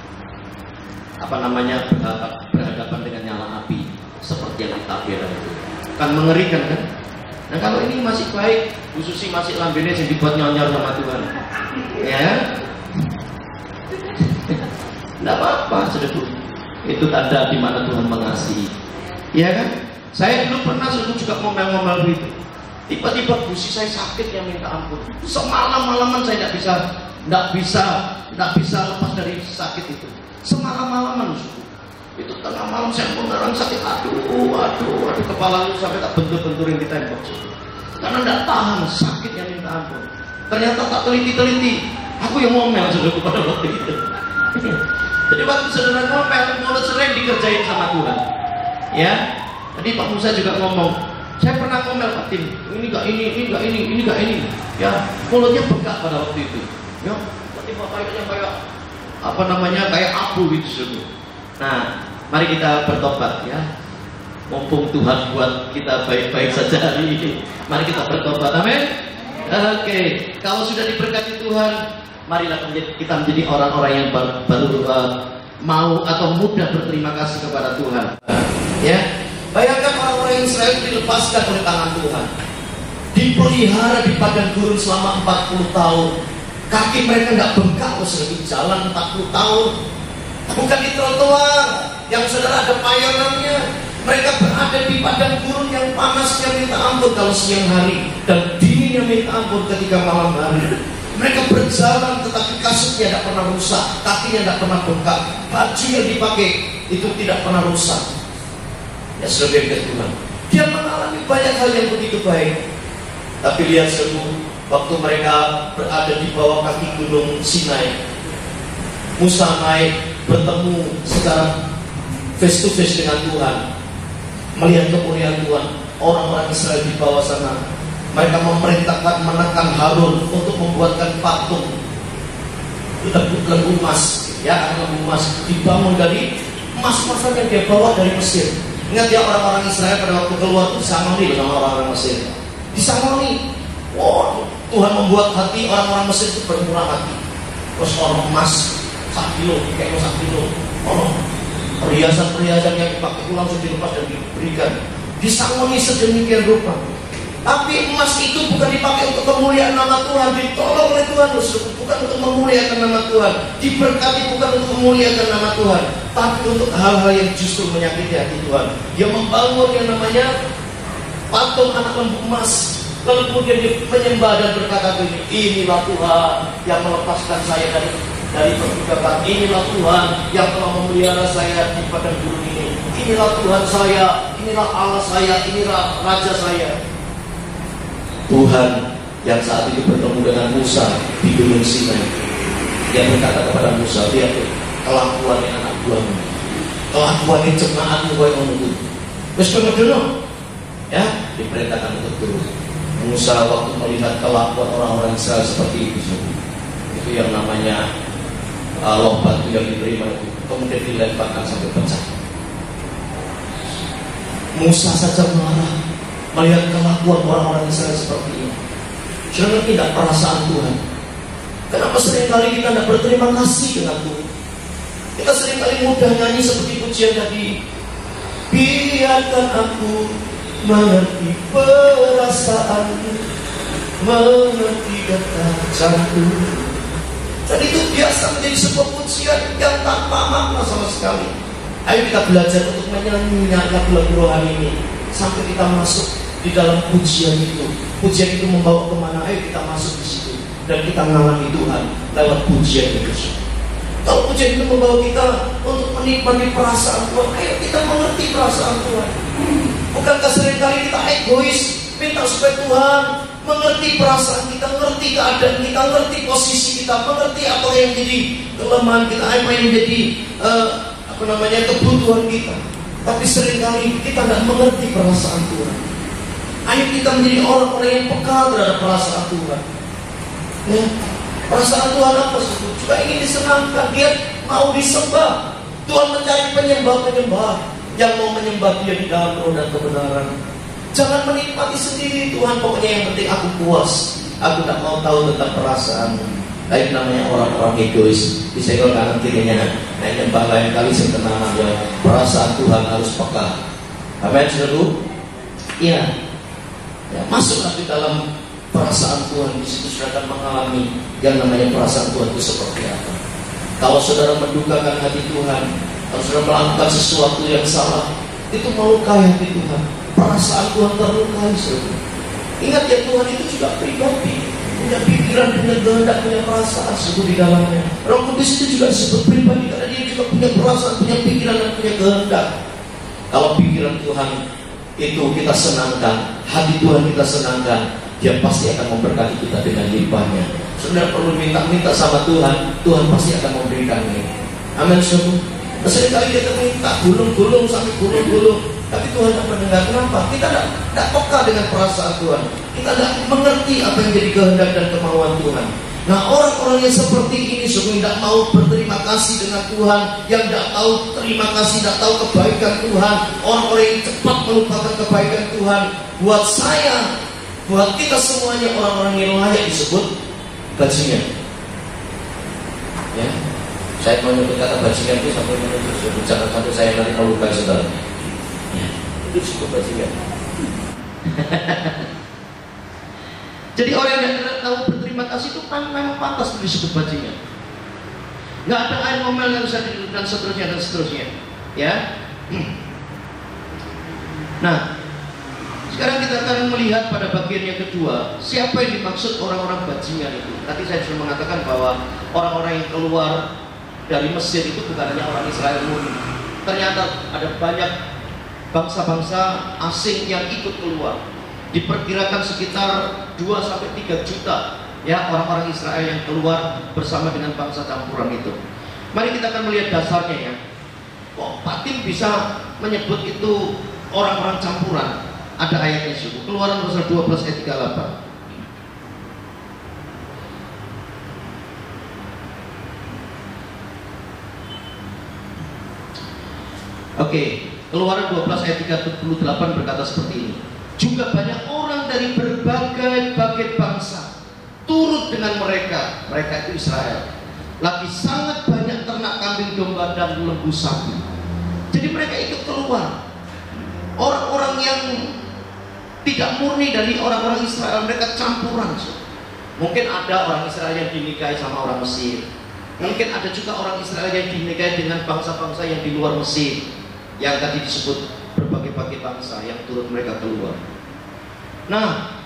berhadapan dengan nyala api seperti yang ditabir itu. Kan mengerikan kan? Nah, kalau ini masih baik, Bu Susi masih lambene yang dibuat nyonyor sama Tuhan. Ya. Tidak apa-apa, saudara. Itu tanda di mana Tuhan mengasihi. Ya kan? Saya dulu pernah juga ngomel-ngomel begitu. Tiba-tiba gusi saya sakit yang minta ampun. Semalam-malaman saya tidak bisa lepas dari sakit itu. Semalam-malaman itu tengah malam saya beneran sakit. Aduh, kepala itu sampai tak bentur-benturin di tembok. Karena tidak tahan sakit yang minta ampun. Ternyata tak teliti-teliti, aku yang ngomel saudara pada waktu itu. Jadi waktu saudara ngomel, mulut sering dikerjain sama Tuhan. Ya, tadi Pak Musa juga ngomong, saya pernah ngomel Pak Tim, ini gak ini. Ya, mulutnya bengkak pada waktu itu. Ya, tiba-tiba kayak abu gitu saudara. Nah, mari kita bertobat ya. Mumpung Tuhan buat kita baik-baik saja hari ini, mari kita bertobat, amin. Oke, kalau sudah diberkati Tuhan, marilah kita menjadi orang-orang yang baru mau atau mudah berterima kasih kepada Tuhan. Ya, bayangkan orang-orang Israel dilepaskan oleh tangan Tuhan, dipelihara di padang gurun selama 40 tahun. Kaki mereka tidak bengkak, selagi jalan 40 tahun. Bukan di trotoar yang saudara ada payunannya. Mereka berada di padang gurun yang panasnya minta ampun kalau siang hari, dan dinginnya minta ampun ketika malam hari. Mereka berjalan tetapi kasutnya tidak pernah rusak, kakinya tidak pernah bengkak, baju yang dipakai itu tidak pernah rusak. Ya saudara Tuhan, dia mengalami banyak hal yang begitu baik. Tapi lihat semua, waktu mereka berada di bawah kaki gunung Sinai, Musa naik bertemu secara face to face dengan Tuhan, melihat kemuliaan Tuhan. Orang-orang Israel di bawah sana, mereka memerintahkan menekan Harun untuk membuatkan patung lembu emas, ya, lembu emas dibangun dari emas-emasan yang dia bawa dari Mesir. Ingat ya, orang-orang Israel pada waktu keluar itu disangoni sama orang-orang Mesir, disangoni. Wow, Tuhan membuat hati orang-orang Mesir itu bermurah hati. Terus orang emas 1 kilo, kayak 1 kilo, perhiasan-perhiasan yang dipakai itu langsung dilepas dan diberikan, disangoni sedemikian rupa. Tapi emas itu bukan dipakai untuk kemuliaan nama Tuhan, ditolong oleh Tuhan, bukan untuk memuliakan nama Tuhan, diberkati bukan untuk memuliakan nama Tuhan, tapi untuk hal-hal yang justru menyakiti hati Tuhan. Dia membangun yang namanya patung anak lembu emas, lalu kemudian dia menyembah dan berkata begini, inilah Tuhan yang melepaskan saya dari perbudakan, inilah Tuhan yang telah memelihara saya di padang gurun ini, inilah Tuhan saya, inilah Allah saya, inilah Raja saya. Tuhan yang saat itu bertemu dengan Musa di gunung Sinai, yang berkata kepada Musa, lihat kelakuannya anak buahmu, kelakuannya jemaatmu kau yang menunggu. Terus kemudian ya diperintahkan untuk turun. Musa waktu melihat kelakuan orang-orang Israel seperti itu yang namanya loh batu yang diterima itu kemudian dilemparkan sampai pecah. Musa saja marah melihat kelakuan orang-orang Israel seperti ini. Sudah ngerti tidak perasaan Tuhan? Kenapa seringkali kita tidak berterima kasih dengan Tuhan? Kita seringkali mudah nyanyi seperti pujian tadi, biarkan aku mengerti perasaanmu, mengerti detak jantung. Dan itu biasa menjadi sebuah pujian yang tanpa makna sama sekali. Ayo kita belajar untuk menyanyi lagu-lagu rohani ini sampai kita masuk di dalam pujian itu. Pujian itu membawa kemana? Ayo kita masuk di situ dan kita mengalami Tuhan lewat pujian itu. Kalau pujian itu membawa kita untuk menikmati perasaan Tuhan, ayo kita mengerti perasaan Tuhan. Bukankah seringkali kita egois, minta supaya Tuhan mengerti perasaan kita, mengerti keadaan kita, mengerti posisi kita, mengerti apa yang jadi kelemahan kita, apa yang jadi kebutuhan kita. Tapi seringkali kita tidak mengerti perasaan Tuhan. Ayo kita menjadi orang-orang yang peka terhadap perasaan Tuhan. Ya, perasaan Tuhan apa? Juga ingin disenangkan, dia mau disembah. Tuhan mencari penyembah-penyembah yang mau menyembah dia di dalam roh dan kebenaran. Jangan menikmati sendiri Tuhan, pokoknya yang penting aku puas, aku tak mau tahu tentang perasaanmu. Itu namanya orang-orang egois. Disenggol kanan kirinya, nah nyembah lain kali setenang ya. Perasaan Tuhan harus peka. Amin, saudaraku. Iya. Ya, masuklah di dalam perasaan Tuhan, di situ saudara akan mengalami yang namanya perasaan Tuhan itu seperti apa. Kalau saudara mendukakan hati Tuhan, kalau saudara melakukan sesuatu yang salah, itu melukai hati Tuhan. Perasaan Tuhan terlukai, saudara. Ingat ya, Tuhan itu juga pribadi, punya pikiran, punya kehendak, punya perasaan suku di dalamnya. Roh Kudus itu juga disebut pribadi karena dia juga punya perasaan, punya pikiran dan punya kehendak. Kalau pikiran Tuhan itu kita senangkan, hati Tuhan kita senangkan, dia pasti akan memberkati kita dengan limpahnya. Saudara perlu minta sama Tuhan, Tuhan pasti akan memberikannya. Amin, saudara. Seringkali kita minta gulung-gulung sampai gulung-gulung, tapi Tuhan tidak mendengar. Kenapa? Kita tidak peka dengan perasaan Tuhan. Kita tidak mengerti apa yang jadi kehendak dan kemauan Tuhan. Nah, orang-orang yang seperti ini sungguh tidak mau berterima kasih dengan Tuhan, yang tidak tahu terima kasih, tidak tahu kebaikan Tuhan, orang-orang yang cepat melupakan kebaikan Tuhan. Buat saya, buat kita semuanya, orang-orang yang layak disebut bajingan. Ya, saya menyebut kata bajingan itu sampai menyebut jangan sampai saya nanti melukai saudara. Ya, itu disebut bajingan. Jadi orang yang tidak tahu berterima kasih itu memang pantas disebut bajingan. Nggak ada air ngomel yang bisa dan seterusnya dan seterusnya. Ya. Nah, sekarang kita akan melihat pada bagian yang kedua, siapa yang dimaksud orang-orang bajingan itu. Tadi saya sudah mengatakan bahwa orang-orang yang keluar dari Mesir itu bukan hanya orang Israel murni. Ternyata ada banyak bangsa-bangsa asing yang ikut keluar. Diperkirakan sekitar 2-3 juta ya orang-orang Israel yang keluar bersama dengan bangsa campuran itu. Mari kita akan melihat dasarnya ya. Kok Pak Tim bisa menyebut itu orang-orang campuran? Ada ayatnya suku. Keluaran pasal 12 ayat 38. Oke, Keluaran 12 ayat 38 berkata seperti ini. Juga banyak orang dari berbagai bangsa turut dengan mereka itu Israel. Lagi sangat banyak ternak kambing domba dan lembu sapi. Jadi mereka ikut keluar. Orang-orang yang tidak murni dari orang-orang Israel, mereka campuran. Mungkin ada orang Israel yang dinikahi sama orang Mesir. Mungkin ada juga orang Israel yang dinikahi dengan bangsa-bangsa yang di luar Mesir, yang tadi disebut berbagai bangsa yang turut mereka keluar. Nah,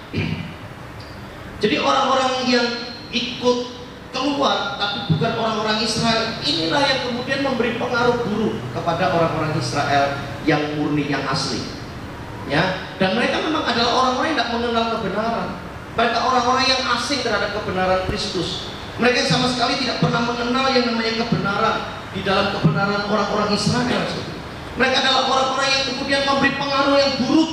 jadi orang-orang yang ikut keluar tapi bukan orang-orang Israel, inilah yang kemudian memberi pengaruh buruk kepada orang-orang Israel yang murni, yang asli. Ya, dan mereka memang adalah orang-orang yang tidak mengenal kebenaran. Mereka orang-orang yang asing terhadap kebenaran Kristus. Mereka sama sekali tidak pernah mengenal yang namanya kebenaran di dalam kebenaran orang-orang Israel. Mereka adalah orang-orang yang kemudian memberi pengaruh yang buruk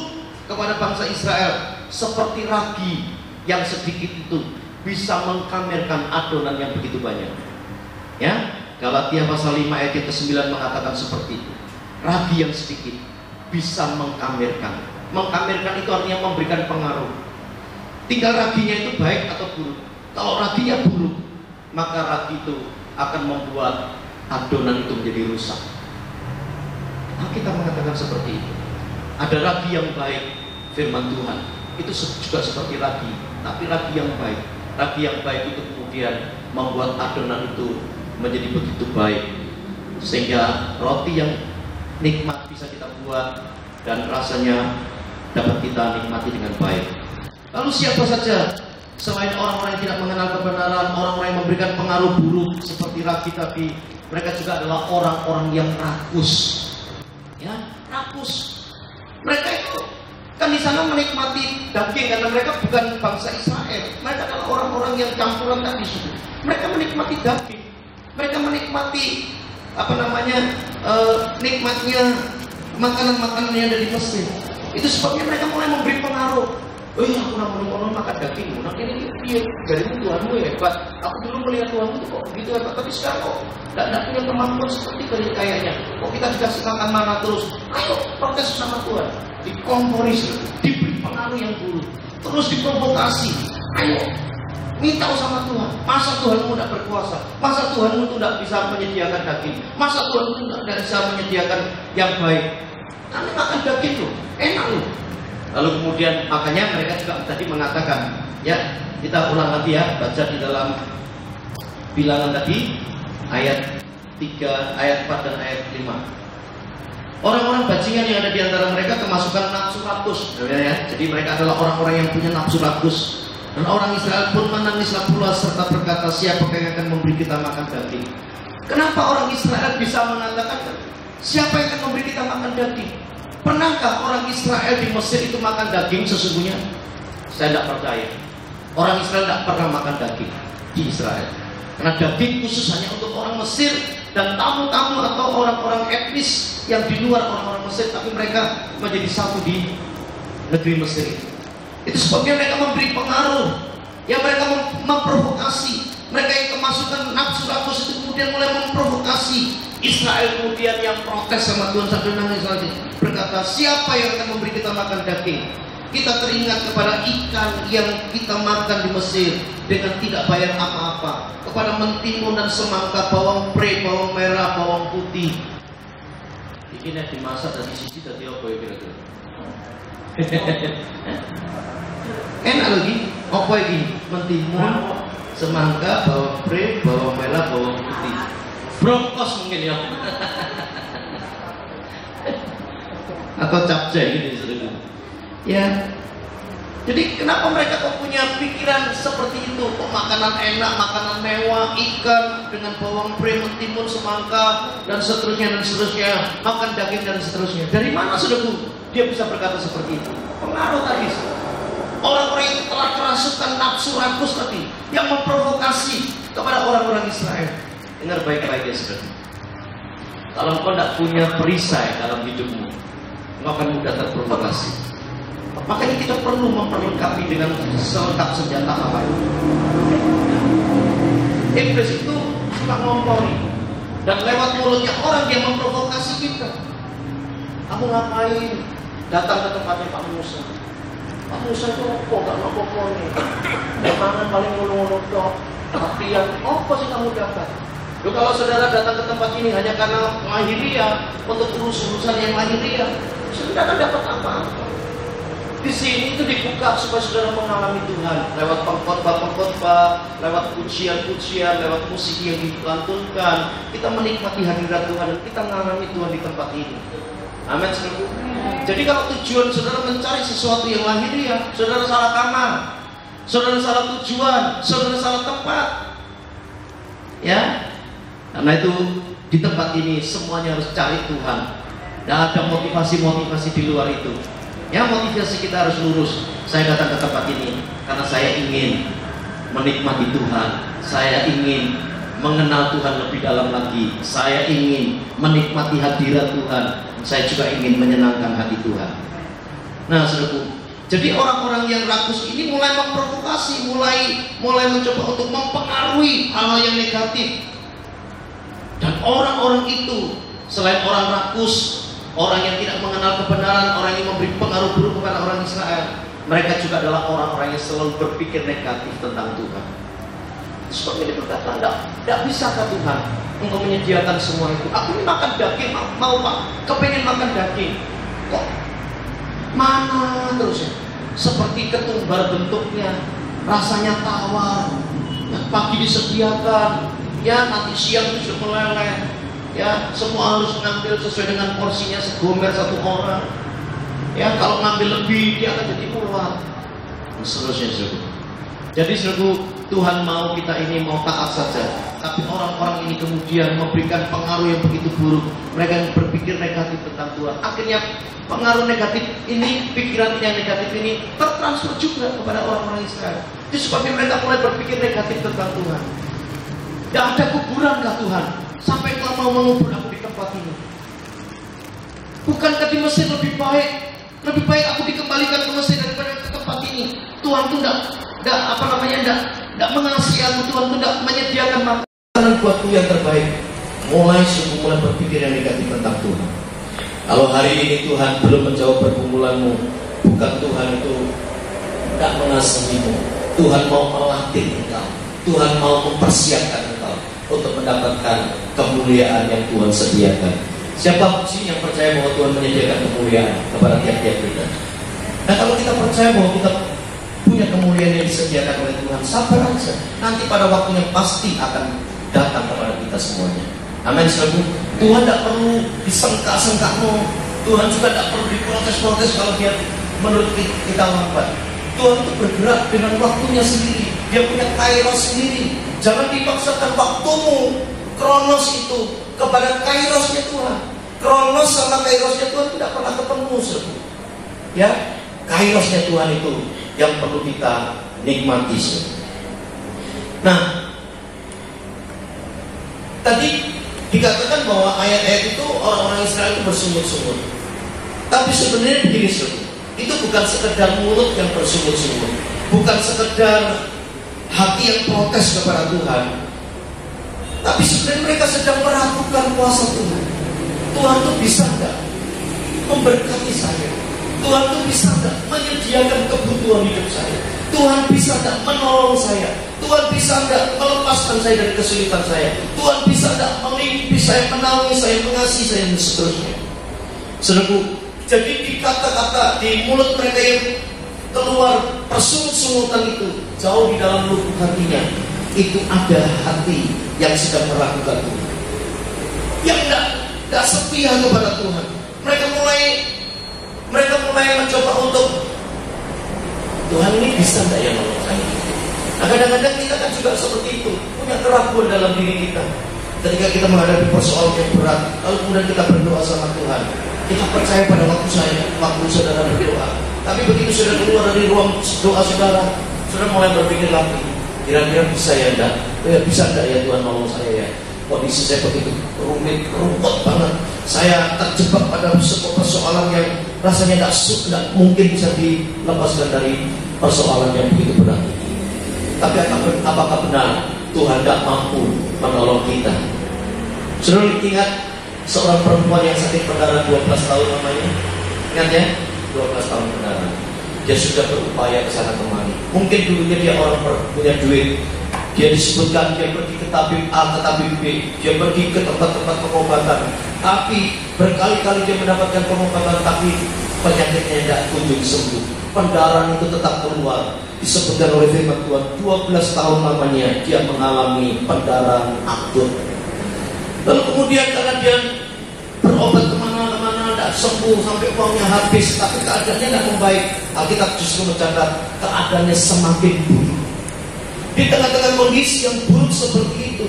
kepada bangsa Israel, seperti ragi yang sedikit itu bisa mengkamerkan adonan yang begitu banyak. Ya, Galatia pasal 5 ayat ke-9 mengatakan seperti itu. Ragi yang sedikit bisa mengkamerkan. Mengkamerkan itu artinya memberikan pengaruh. Tinggal raginya itu baik atau buruk. Kalau raginya buruk, maka ragi itu akan membuat adonan itu menjadi rusak. Kita mengatakan seperti itu. Ada ragi yang baik, firman Tuhan itu juga seperti ragi, tapi ragi yang baik. Ragi yang baik itu kemudian membuat adonan itu menjadi begitu baik, sehingga roti yang nikmat bisa kita buat dan rasanya dapat kita nikmati dengan baik. Lalu siapa saja selain orang-orang yang tidak mengenal kebenaran, orang-orang yang memberikan pengaruh buruk seperti ragi tadi? Mereka juga adalah orang-orang yang rakus. Ya, rakus. Mereka itu kan di sana menikmati daging karena mereka bukan bangsa Israel. Mereka adalah orang-orang yang campuran tadi. Mereka menikmati daging. Mereka menikmati nikmatnya makanan-makanan yang ada di Mesir. Itu sebabnya mereka mulai memberi pengaruh. Oh iya, aku mau makan daging. Nah ini dia dari Tuhanmu ya hebat. Aku dulu melihat Tuhanmu itu kok begitu hebat, tapi sekarang kok tidak punya kemampuan seperti kayaknya. Kok kita dikasih makan mana terus? Ayo protes sama Tuhan. Dikomporis, diberi pengaruh yang buruk, terus diprovokasi. Ayo minta sama Tuhan. Masa Tuhanmu tidak berkuasa? Masa Tuhanmu itu tidak bisa menyediakan daging? Masa Tuhanmu tidak bisa menyediakan yang baik? Nanti makan daging loh, enak loh. Lalu kemudian makanya mereka juga tadi mengatakan, ya kita ulang lagi ya, baca di dalam Bilangan tadi ayat 3, ayat 4 dan ayat 5. Orang-orang bajingan yang ada di antara mereka kemasukan nafsu rakus, ya. Jadi mereka adalah orang-orang yang punya nafsu rakus. Dan orang Israel pun menangislah pula serta berkata, siapakah yang akan memberi kita makan daging? Kenapa orang Israel bisa mengatakan, siapa yang akan memberi kita makan daging? Pernahkah orang Israel di Mesir itu makan daging sesungguhnya? Saya tidak percaya. Orang Israel tidak pernah makan daging di Israel. Karena daging khusus hanya untuk orang Mesir dan tamu-tamu atau orang-orang etnis yang di luar orang-orang Mesir, tapi mereka menjadi satu di negeri Mesir. Itu sebabnya mereka memberi pengaruh, ya mereka memprovokasi. Mereka yang kemasukan nafsu rakus itu kemudian mulai memprovokasi Israel, kemudian yang protes sama Tuhan sambil nangis lagi berkata, siapa yang akan memberi kita makan daging? Kita teringat kepada ikan yang kita makan di Mesir dengan tidak bayar apa-apa, kepada mentimun dan semangka, bawang pre, bawang merah, bawang putih. Ini dimasak dari sisi tadi apa ya kira-kira? Enak lagi. Apa ini? Mentimun, semangka, bawang pre, bawang merah, bawang putih. Brokos mungkin ya. Atau capcay gitu saudara. Ya. Jadi kenapa mereka kok punya pikiran seperti itu? Kok makanan enak, makanan mewah, ikan dengan bawang pre, mentimun, semangka dan seterusnya, makan daging dan seterusnya. Dari mana saudaraku dia bisa berkata seperti itu? Pengaruh tadi. Orang-orang itu telah kerasukan nafsu rakus tadi yang memprovokasi kepada orang-orang Israel. Dengar baik-baik ya saudara. Kalau kau tidak punya perisai dalam hidupmu, kau akan mudah terprovokasi. Makanya kita perlu memperlengkapi dengan selengkap senjata apa itu. Iblis itu suka ngompori, dan lewat mulutnya orang yang memprovokasi kita. Kamu ngapain datang ke tempatnya Pak Musa? Pak Musa itu kok gak ngompor nih? Memang paling ngulung-ngulung dok. Tapi yang apa sih kamu dapat? Loh, kalau saudara datang ke tempat ini hanya karena lahiriah, untuk urusan yang lahiriah, saudara dapat apa-apa. Di sini itu dibuka supaya saudara mengalami Tuhan lewat pengkhotbah, lewat pujian-pujian, lewat musik yang dilantunkan. Kita menikmati hadirat Tuhan dan kita mengalami Tuhan di tempat ini. Amin. Jadi kalau tujuan saudara mencari sesuatu yang lahiriah, saudara salah kamar, saudara salah tujuan, saudara salah tempat. Ya, karena itu di tempat ini semuanya harus cari Tuhan. Dan ada motivasi-motivasi di luar itu. Ya, motivasi kita harus lurus. Saya datang ke tempat ini karena saya ingin menikmati Tuhan. Saya ingin mengenal Tuhan lebih dalam lagi. Saya ingin menikmati hadirat Tuhan. Saya juga ingin menyenangkan hati Tuhan. Nah, saudaraku, jadi orang-orang yang rakus ini mulai memprovokasi, mulai mencoba untuk mempengaruhi hal-hal yang negatif. Dan orang-orang itu selain orang rakus, orang yang tidak mengenal kebenaran, orang yang memberi pengaruh buruk kepada orang Israel, mereka juga adalah orang-orang yang selalu berpikir negatif tentang Tuhan. Seperti ini berkata, tidak bisakah Tuhan Engkau menyediakan semua itu? Aku ini makan daging, mau Pak, kepengen makan daging. Kok mana terus ya? Seperti ketumbar bentuknya, rasanya tawar, ya, pagi disediakan, ya nanti siang itu sudah meleleh. Ya, semua harus mengambil sesuai dengan porsinya, segomer satu orang. Ya, kalau ngambil lebih dia akan jadi ular. Seterusnya. Jadi Tuhan mau kita ini mau taat saja, tapi orang-orang ini kemudian memberikan pengaruh yang begitu buruk. Mereka yang berpikir negatif tentang Tuhan. Akhirnya pengaruh negatif ini, pikiran yang negatif ini tertransfer juga kepada orang-orang Israel. Itu sebabnya mereka mulai berpikir negatif tentang Tuhan. Tidak ada kuburan kah Tuhan? Sampai kau mau mengubur aku di tempat ini? Bukankah di Mesir lebih baik? Lebih baik aku dikembalikan ke Mesir daripada ke tempat ini. Tuhan tuh tidak mengasihi aku. Tuhan tuh tidak menyediakan makanan buatku yang terbaik. Mulai berpikir yang negatif tentang Tuhan. Kalau hari ini Tuhan belum menjawab pergumulanmu, bukan Tuhan itu tidak mengasihimu. Tuhan mau melatih engkau. Tuhan mau mempersiapkan engkau untuk mendapatkan kemuliaan yang Tuhan sediakan. Siapa sih yang percaya bahwa Tuhan menyediakan kemuliaan kepada tiap-tiap kita? Nah, kalau kita percaya bahwa kita punya kemuliaan yang disediakan oleh Tuhan, sabar aja. Nanti pada waktunya pasti akan datang kepada kita semuanya. Amin. Tuhan tidak perlu disengka-sengkamu. Tuhan juga tidak perlu diprotes-protes kalau dia menurut kita lambat. Tuhan itu bergerak dengan waktunya sendiri. Dia punya kairos sendiri. Jangan dipaksakan waktumu, kronos itu, kepada kairosnya Tuhan. Kronos sama kairosnya Tuhan tidak pernah ketemu. Ya, kairosnya Tuhan itu yang perlu kita nikmati. Nah, tadi dikatakan bahwa ayat-ayat itu orang-orang Israel itu bersungut-sungut. Tapi sebenarnya begini, itu bukan sekedar mulut yang bersungut-sungut, bukan sekedar hati yang protes kepada Tuhan, tapi sebenarnya mereka sedang meragukan kuasa Tuhan. Tuhan tuh bisa nggak memberkati saya? Tuhan tuh bisa nggak menyediakan kebutuhan hidup saya? Tuhan bisa nggak menolong saya? Tuhan bisa nggak melepaskan saya dari kesulitan saya? Tuhan bisa nggak menghidupi saya, menaungi saya, mengasihi saya, dan seterusnya. Saudaraku, jadi di kata-kata di mulut mereka yang keluar persungut-sungutan itu, jauh di dalam lubuk hatinya itu ada hati yang sedang meragukan Tuhan, yang tidak setia kepada Tuhan. Mereka mulai mencoba untuk, Tuhan ini bisa nggak ya nolong saya? Nah, kadang-kadang kita kan juga seperti itu, punya keraguan dalam diri kita. Ketika kita menghadapi persoalan yang berat, lalu kemudian kita berdoa sama Tuhan, kita percaya pada waktu saudara berdoa. Tapi begitu sudah keluar dari ruang doa saudara mulai berpikir lagi, kira-kira bisa ya enggak? Bisa enggak ya Tuhan nolong saya ya? Kondisi saya begitu rumit, rumput banget. Saya terjebak pada sebuah persoalan yang rasanya tidak mungkin bisa dilepaskan dari persoalan yang begitu berat. Tapi apakah benar Tuhan tidak mampu menolong kita? Saudara ingat seorang perempuan yang sakit berdarah 12 tahun namanya? Ingat ya? 12 tahun berdarah. Dia sudah berupaya ke sana kemari. Mungkin dulunya dia orang punya duit. Dia disebutkan dia pergi ke tabib A, ke tabib B, dia pergi ke tempat-tempat pengobatan. Tapi berkali-kali dia mendapatkan pengobatan, tapi penyakitnya tidak kunjung sembuh. Pendarahan itu tetap keluar. Disebutkan oleh firman Tuhan, 12 tahun lamanya dia mengalami pendarahan akut. Lalu kemudian karena dia berobat kemana-mana tidak sembuh, sampai uangnya habis, tapi keadaannya tidak membaik. Alkitab justru mencatat keadaannya semakin buruk. Di tengah-tengah kondisi yang buruk seperti itu,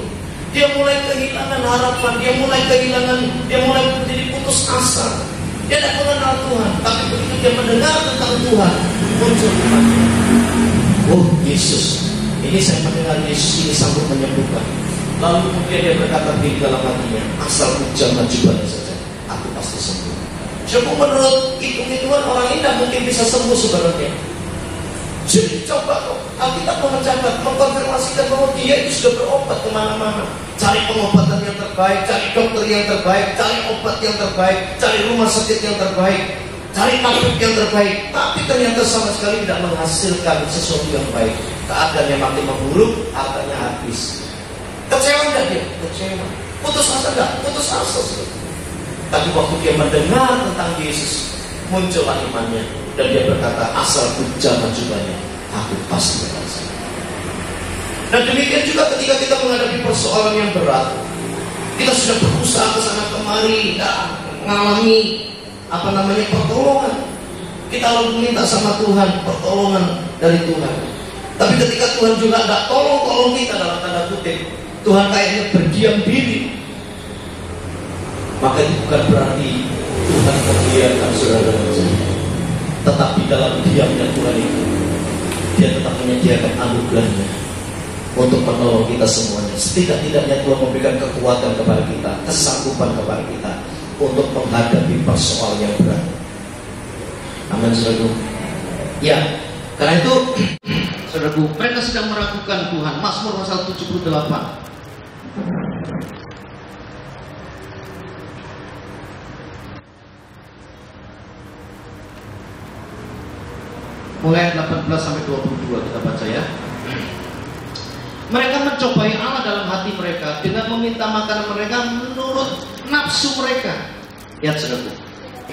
dia mulai kehilangan harapan, dia mulai menjadi putus asa. Dia tidak mengenal Tuhan, tapi begitu dia mendengar tentang Tuhan, muncul imannya. Oh Yesus, ini saya mendengar Yesus ini sanggup menyembuhkan. Lalu kemudian dia berkata di dalam hatinya, asal jangan jubahnya saja, aku pasti sembuh. Sebab menurut hitung-hitungan orang ini tidak mungkin bisa sembuh sebenarnya. Jadi coba Alkitab mencatat, mengkonfirmasikan bahwa dia itu sudah berobat kemana-mana, cari pengobatan yang terbaik, cari dokter yang terbaik, cari obat yang terbaik, cari rumah sakit yang terbaik, cari tabib yang terbaik, tapi ternyata sama sekali tidak menghasilkan sesuatu yang baik. Keadaannya makin memburuk, hartanya habis. Kecewa enggak dia? Kecewa. Putus asa enggak? Putus asa. Tapi waktu dia mendengar tentang Yesus, muncullah imannya. Dan dia berkata, asal jangan jubahnya, aku pasti akan sembuh. Dan demikian juga ketika kita menghadapi persoalan yang berat, kita sudah berusaha ke sana kemari, mengalami pertolongan. Kita lalu minta sama Tuhan pertolongan dari Tuhan. Tapi ketika Tuhan juga tidak tolong kita dalam tanda kutip, Tuhan kayaknya berdiam diri, maka itu bukan berarti Tuhan membiarkan saudara saja. Tetapi dalam diamnya Tuhan itu, dia tetap menyediakan anugerahnya untuk menolong kita semuanya. Setidak-tidaknya Tuhan memberikan kekuatan kepada kita, kesanggupan kepada kita untuk menghadapi persoalan yang berat. Amin, saudaraku. Ya, karena itu saudaraku, mereka sedang meragukan Tuhan. Mazmur pasal 78. Mulai 18 sampai 22 kita baca ya. Mereka mencobai Allah dalam hati mereka dengan meminta makanan mereka menurut nafsu mereka. Lihat saudaraku,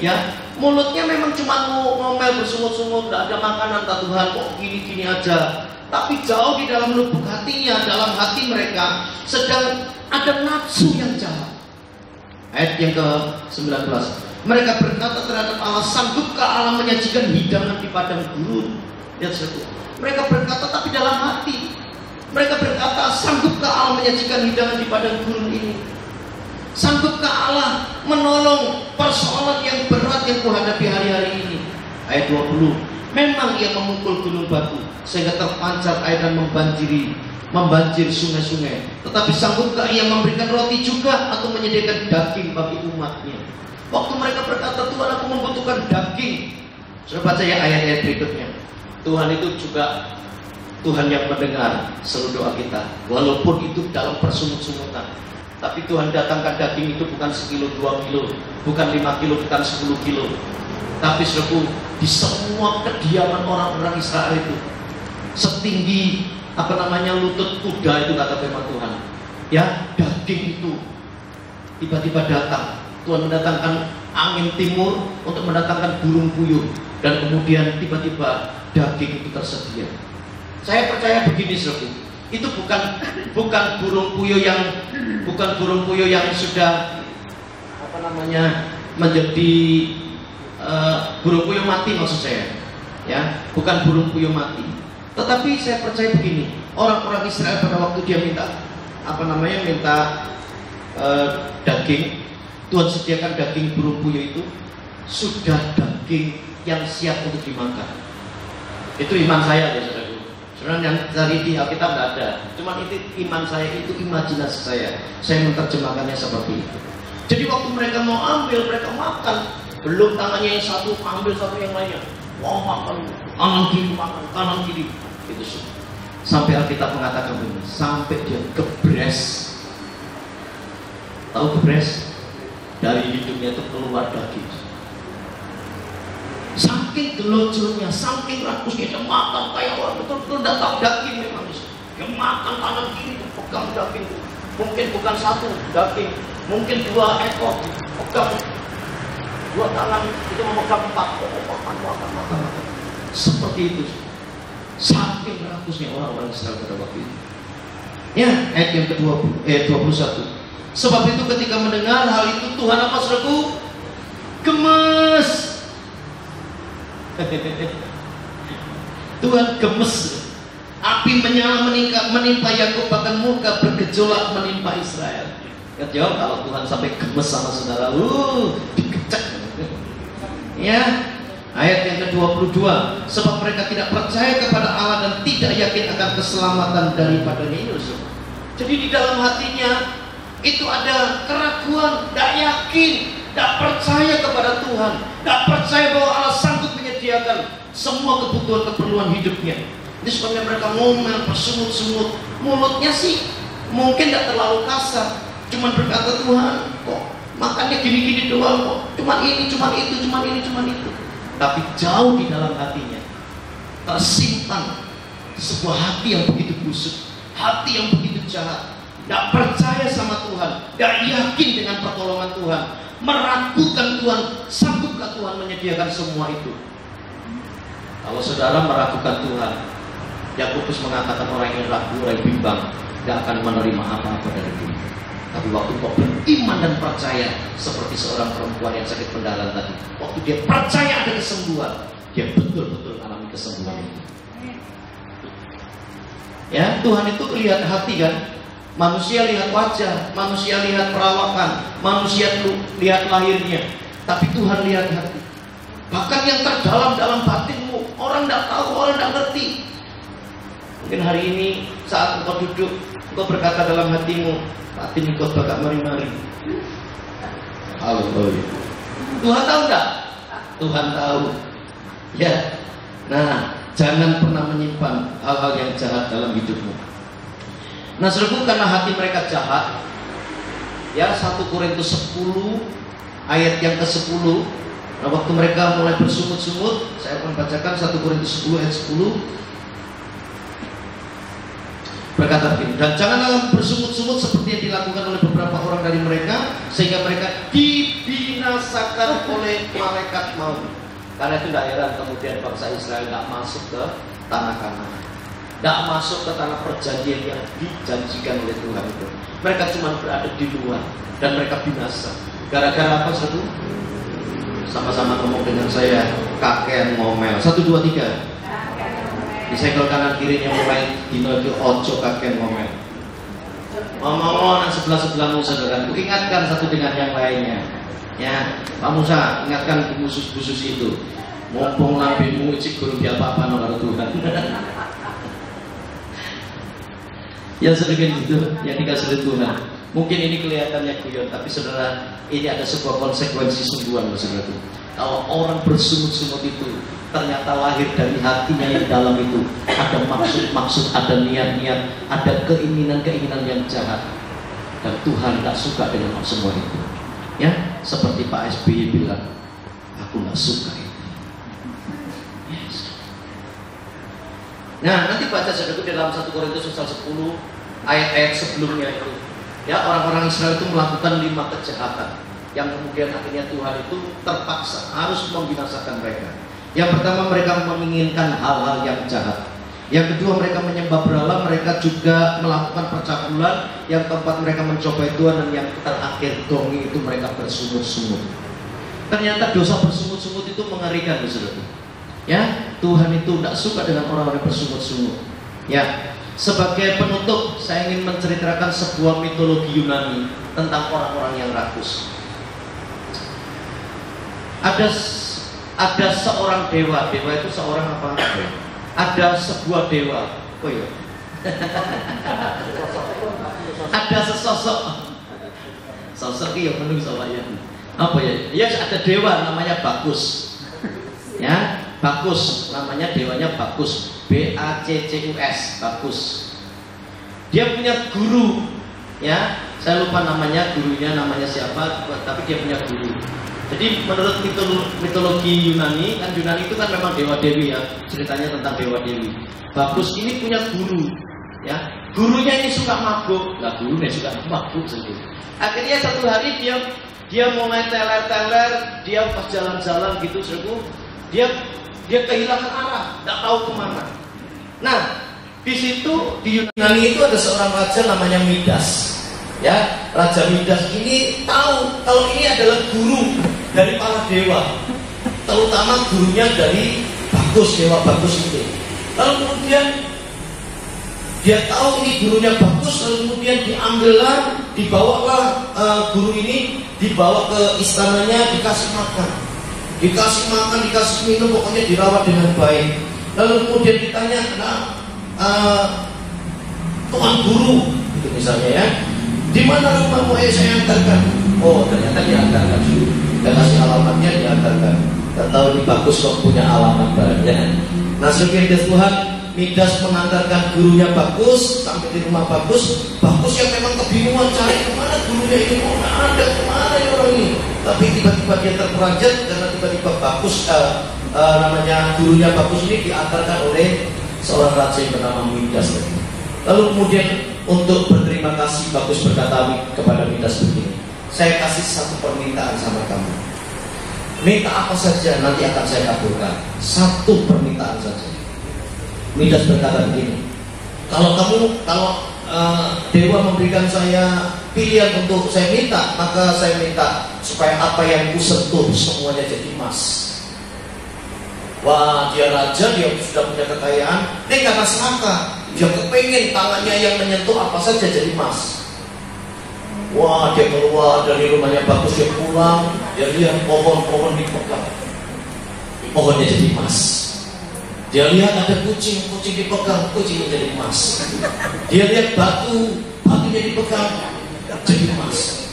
ya, mulutnya memang cuma ngomel bersungut-sungut, tidak ada makanan, tak Tuhan, kok gini-gini aja. Tapi jauh di dalam lubuk hatinya, dalam hati mereka sedang ada nafsu yang jahat. Ayat yang ke-19, mereka berkata terhadap Allah, sanggupkah Allah menyajikan hidangan di padang gurun? Lihat saudaraku, mereka berkata tapi dalam hati. Mereka berkata, sanggupkah Allah menyajikan hidangan di padang gurun ini? Sanggupkah Allah menolong persoalan yang berat yang kuhadapi hari-hari ini? Ayat 20, memang ia memukul gunung batu sehingga terpancar air dan membanjir sungai-sungai. Tetapi sanggupkah ia memberikan roti juga atau menyediakan daging bagi umatnya? Waktu mereka berkata, Tuhan aku membutuhkan daging. Sudah baca ya ayat-ayat berikutnya. Tuhan itu juga Tuhan yang mendengar seluruh doa kita, walaupun itu dalam persungut-sungutan. Tapi Tuhan datangkan daging itu bukan 1 kilo, 2 kilo, bukan 5 kilo, bukan 10 kilo. Tapi saudaraku, di semua kediaman orang-orang Israel itu, setinggi lutut kuda itu, kata firman Tuhan. Ya, daging itu tiba-tiba datang. Tuhan mendatangkan angin timur untuk mendatangkan burung puyuh, dan kemudian tiba-tiba daging itu tersedia. Saya percaya begini, saudara, itu bukan burung puyuh yang sudah menjadi burung puyuh mati, maksud saya, ya, bukan burung puyuh mati. Tetapi saya percaya begini, orang-orang Israel pada waktu dia minta daging, Tuhan sediakan daging burung puyuh itu, sudah daging yang siap untuk dimakan. Itu iman saya, ya saudara. Sebenarnya yang dari di Alkitab tidak ada, cuma itu iman saya, itu imajinasi saya menerjemahkannya seperti itu. Jadi waktu mereka mau ambil, mereka makan, belum tangannya yang satu ambil satu yang lainnya, mau makan kanan kiri, itu semua. Sampai Alkitab mengatakan begini, sampai dia gebres. Tahu gebres? Dari hidungnya itu keluar daging. Saking gelojolnya, saking rakusnya, dia makan kayak orang betul-betul datang daging memang. Dia makan kanan kiri, pegang daging. Mungkin bukan satu daging, mungkin 2 ekor, pegang 2 tangan, itu memegang 4, makan. Seperti itu. Saking rakusnya orang-orang Israel pada waktu itu. Ya, ayat yang ke-21. Sebab itu ketika mendengar hal itu, Tuhan apa, saudaraku? Gemes. Tuhan gemes. Api menyala menimpa Yakub, bahkan murka bergejolak menimpa Israel. Ya, jawab kalau Tuhan sampai gemes sama saudara, dikecek. Ya, ayat yang ke-22. Sebab mereka tidak percaya kepada Allah dan tidak yakin akan keselamatan daripadanya. Jadi di dalam hatinya itu ada keraguan, tidak yakin, tidak percaya kepada Tuhan, tidak percaya bahwa Allah sanggup menyediakan semua kebutuhan hidupnya. Ini sebabnya mereka ngomel, bersungut-sungut. Mulutnya sih mungkin tidak terlalu kasar, cuman berkata, Tuhan, kok makannya gini-gini doang, kok cuman ini, cuman itu. Tapi jauh di dalam hatinya tersimpan sebuah hati yang begitu busuk, hati yang begitu jahat. Tidak percaya sama Tuhan, tidak yakin dengan pertolongan Tuhan, meragukan Tuhan, sanggupkah Tuhan menyediakan semua itu? Kalau saudara meragukan Tuhan, Yakobus mengatakan orang yang ragu, orang yang bimbang, tidak akan menerima apa-apa dari Tuhan. Tapi waktu kau beriman dan percaya, seperti seorang perempuan yang sakit pendalam tadi, waktu dia percaya ada kesembuhan, dia betul-betul alami kesembuhan itu. Ya, Tuhan itu lihat hati kan? Manusia lihat wajah, manusia lihat perawakan, manusia lihat lahirnya, tapi Tuhan lihat hati. Bahkan yang terdalam dalam batinmu, orang tidak tahu, orang tidak ngerti. Mungkin hari ini saat engkau duduk, engkau berkata dalam hatimu, batin engkau bakal mari-mari. Haleluya. Tuhan tahu tidak? Tuhan tahu. Ya. Nah, jangan pernah menyimpan hal-hal yang jahat dalam hidupmu. Nah, saudaraku, karena hati mereka jahat, ya, 1 Korintus 10 ayat yang ke-10. Nah, waktu mereka mulai bersungut-sungut, saya akan bacakan 1 Korintus 10 ayat 10. Berkata begini, dan janganlah bersungut-sungut seperti yang dilakukan oleh beberapa orang dari mereka, sehingga mereka dibinasakan oleh malaikat maut. Karena itu tidak heran kemudian bangsa Israel tidak masuk ke tanah Kanaan, tidak masuk ke tanah perjanjian yang dijanjikan oleh Tuhan itu. Mereka cuma berada di luar dan mereka binasa. Gara-gara apa, satu? Sama-sama ngomong dengan saya, kakek ngomel. 1, 2, 3. Disegel kanan kirinya mulai dinojo ojo kakek ngomel. Ngomong-ngomong sebelah-sebelahmu, saudaraku, ingatkan satu dengan yang lainnya. Ya, Pak Musa, ingatkan khusus itu. Mumpung lambimu cik guru apa-apa karo Tuhan. Ya sedikit itu yang dikasih Tuhan. Mungkin ini kelihatannya guyon, tapi saudara, ini ada sebuah konsekuensi sungguhan, saudaraku. Kalau orang bersungut-sungut itu ternyata lahir dari hatinya yang dalam itu ada maksud-maksud, ada niat-niat, ada keinginan-keinginan yang jahat, dan Tuhan tidak suka dengan semua itu. Ya, seperti Pak SBY bilang, aku nggak suka itu. Nah, nanti baca saudaraku dalam 1 Korintus pasal 10 ayat-ayat sebelumnya itu. Ya, orang-orang Israel itu melakukan 5 kejahatan yang kemudian akhirnya Tuhan itu terpaksa harus membinasakan mereka. Yang pertama, mereka menginginkan hal-hal yang jahat. Yang kedua, mereka menyembah berhala. Mereka juga melakukan percabulan. Yang keempat, mereka mencobai Tuhan. Dan yang terakhir, dongi itu mereka bersungut-sungut. Ternyata dosa bersungut-sungut itu mengerikan, saudara. Ya, Tuhan itu tidak suka dengan orang-orang yang bersungut-sungut. Ya, sebagai penutup, saya ingin menceritakan sebuah mitologi Yunani tentang orang-orang yang rakus. Ada seorang dewa. Dewa itu seorang apa? Ada sebuah dewa. Oh ya. Ada sesosok. Sosok yang menungso ya. Apa ya? Ya, ada dewa namanya Bagus. Ya, Bagus namanya, dewanya Bagus. B-A-C-C-U-S, Bagus. Dia punya guru. Ya, saya lupa namanya, gurunya namanya siapa, tapi dia punya guru. Jadi menurut mitologi Yunani, kan Yunani itu kan memang dewa dewi ya, ceritanya tentang dewa dewi. Bagus ini punya guru, ya. Gurunya ini suka mabuk, lah gurunya suka mabuk sendiri. Akhirnya satu hari dia mulai teler-teler, dia pas jalan-jalan gitu, dia kehilangan arah, nggak tahu kemana. Nah, di situ di Yunani itu ada seorang raja namanya Midas. Ya, Raja Midas ini tahu kalau ini adalah guru dari para dewa, terutama gurunya dari Bagus, dewa Bagus itu. Lalu kemudian dia tahu ini gurunya Bagus, lalu kemudian dibawalah guru ini dibawa ke istananya, dikasih makan, dikasih minum, pokoknya dirawat dengan baik. Lalu kemudian ditanya, Tuan Guru, itu misalnya ya, di mana rumahmu? Saya antarkan. Oh, ternyata diantarkan. Dan kasih alamatnya diantarkan. Tak tahu ini Bagus kok punya alamat barunya. Nah, syukur Tuhan, Midas mengantarkan gurunya Bagus sampai di rumah Bagus. Bagus yang memang kebingungan cari kemana gurunya ini, mau ada kemana ya orang ini. Tapi tiba-tiba dia terperanjat karena tiba-tiba Bagus namanya gurunya Bagus ini diantarkan oleh seorang raja yang bernama Midas. Lalu kemudian untuk berterima kasih, Bagus berkata kepada Midas begini, saya kasih satu permintaan sama kamu. Minta apa saja nanti akan saya kabulkan. Satu permintaan saja. Midas berkata begini, kalau dewa memberikan saya pilihan untuk saya minta, maka saya minta supaya apa yang kusentuh semuanya jadi emas. Wah, dia raja, dia sudah punya kekayaan. Ini karena semata, dia kepengen tangannya yang menyentuh apa saja jadi emas. Wah, dia keluar dari rumahnya Bagus, dia pulang, dia lihat pohon-pohon dipegang, pohonnya jadi emas. Dia lihat ada kucing dipegang, kucingnya jadi emas. Dia lihat batunya dipegang, jadi emas.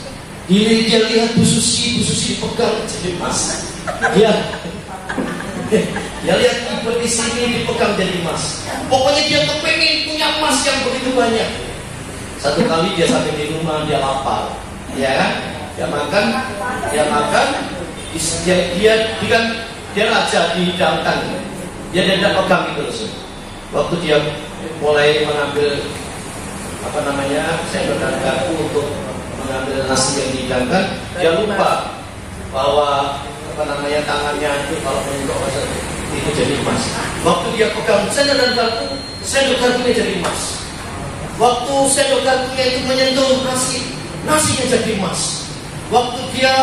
Dia lihat bususi dipegang, jadi emas. Dia lihat ibu di sini dipegang jadi emas. Pokoknya dia kepengen punya emas yang begitu banyak. Satu kali dia sampai di rumah, dia lapar, ya kan? Dia makan, dia raja dihidangkan, dia tidak pegang itu loh. Waktu dia mulai mengambil saya berkata untuk mengambil nasi yang dihidangkan, dia lupa bahwa tangannya itu kalau menyentuh itu jadi emas. Waktu dia pegang sendok dan garpu, sendok garpunya jadi emas. Waktu sendok garpunya itu menyentuh nasinya jadi emas. Waktu dia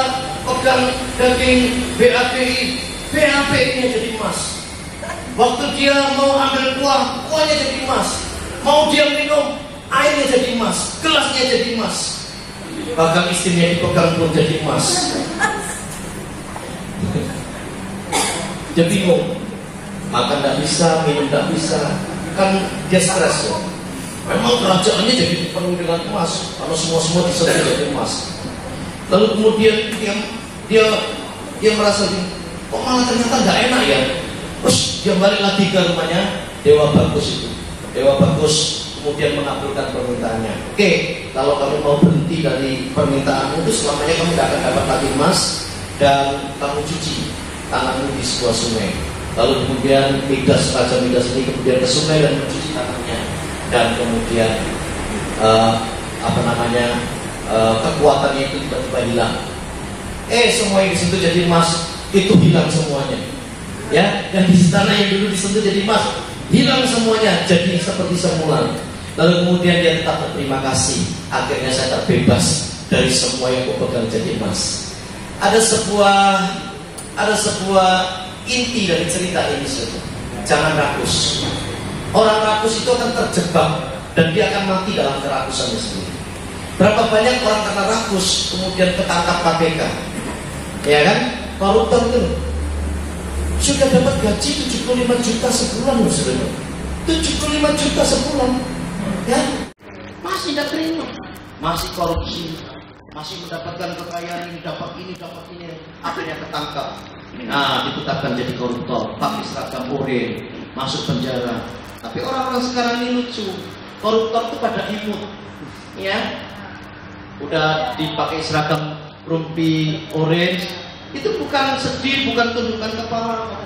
pegang daging BAPI-nya jadi emas. Waktu dia mau ambil kuahnya jadi emas. Mau dia minum, airnya jadi emas, gelasnya jadi emas. Bahkan istrinya dipegang pun jadi emas. Dia bingung, makan tidak bisa, minum tidak bisa, kan dia stres ya. Memang kerajaannya jadi penuh dengan emas, kalau semua disentuh jadi emas. Lalu kemudian dia merasa, kok malah ternyata nggak enak ya. Terus dia balik lagi ke rumahnya Dewa Bagus itu. Dewa Bagus kemudian mengabulkan permintaannya. Oke, kalau kamu mau berhenti dari permintaanmu itu, selamanya kamu tidak akan dapat lagi emas, dan kamu cuci tanganmu di sebuah sungai. Lalu kemudian Raja Midas ini kemudian ke sungai dan mencuci tangannya, dan kemudian kekuatannya itu tiba-tiba hilang. Semua yang disentuh jadi emas itu hilang semuanya. Ya, dan di istana yang dulu disentuh jadi emas hilang semuanya, jadi seperti semula. Lalu kemudian dia tetap berterima kasih, akhirnya saya terbebas dari semua yang kau pegang jadi emas. Ada sebuah inti dari cerita ini, jangan rakus. Orang rakus itu akan terjebak dan dia akan mati dalam kerakusannya sendiri. Berapa banyak orang karena rakus kemudian ketangkap KPK, ya kan? Koruptor itu sudah dapat gaji 75 juta sebulan, saudara. 75 juta sebulan, ya? Masih tidak terima, masih korupsi, masih mendapatkan kekayaan ini, dapat ini, akhirnya ketangkap. Nah, ditetapkan jadi koruptor, pakai seragam oranye, masuk penjara. Tapi orang-orang sekarang ini lucu, koruptor itu pada imut, ya, udah dipakai seragam rumpi orange, itu bukan sedih, bukan tundukkan kepala.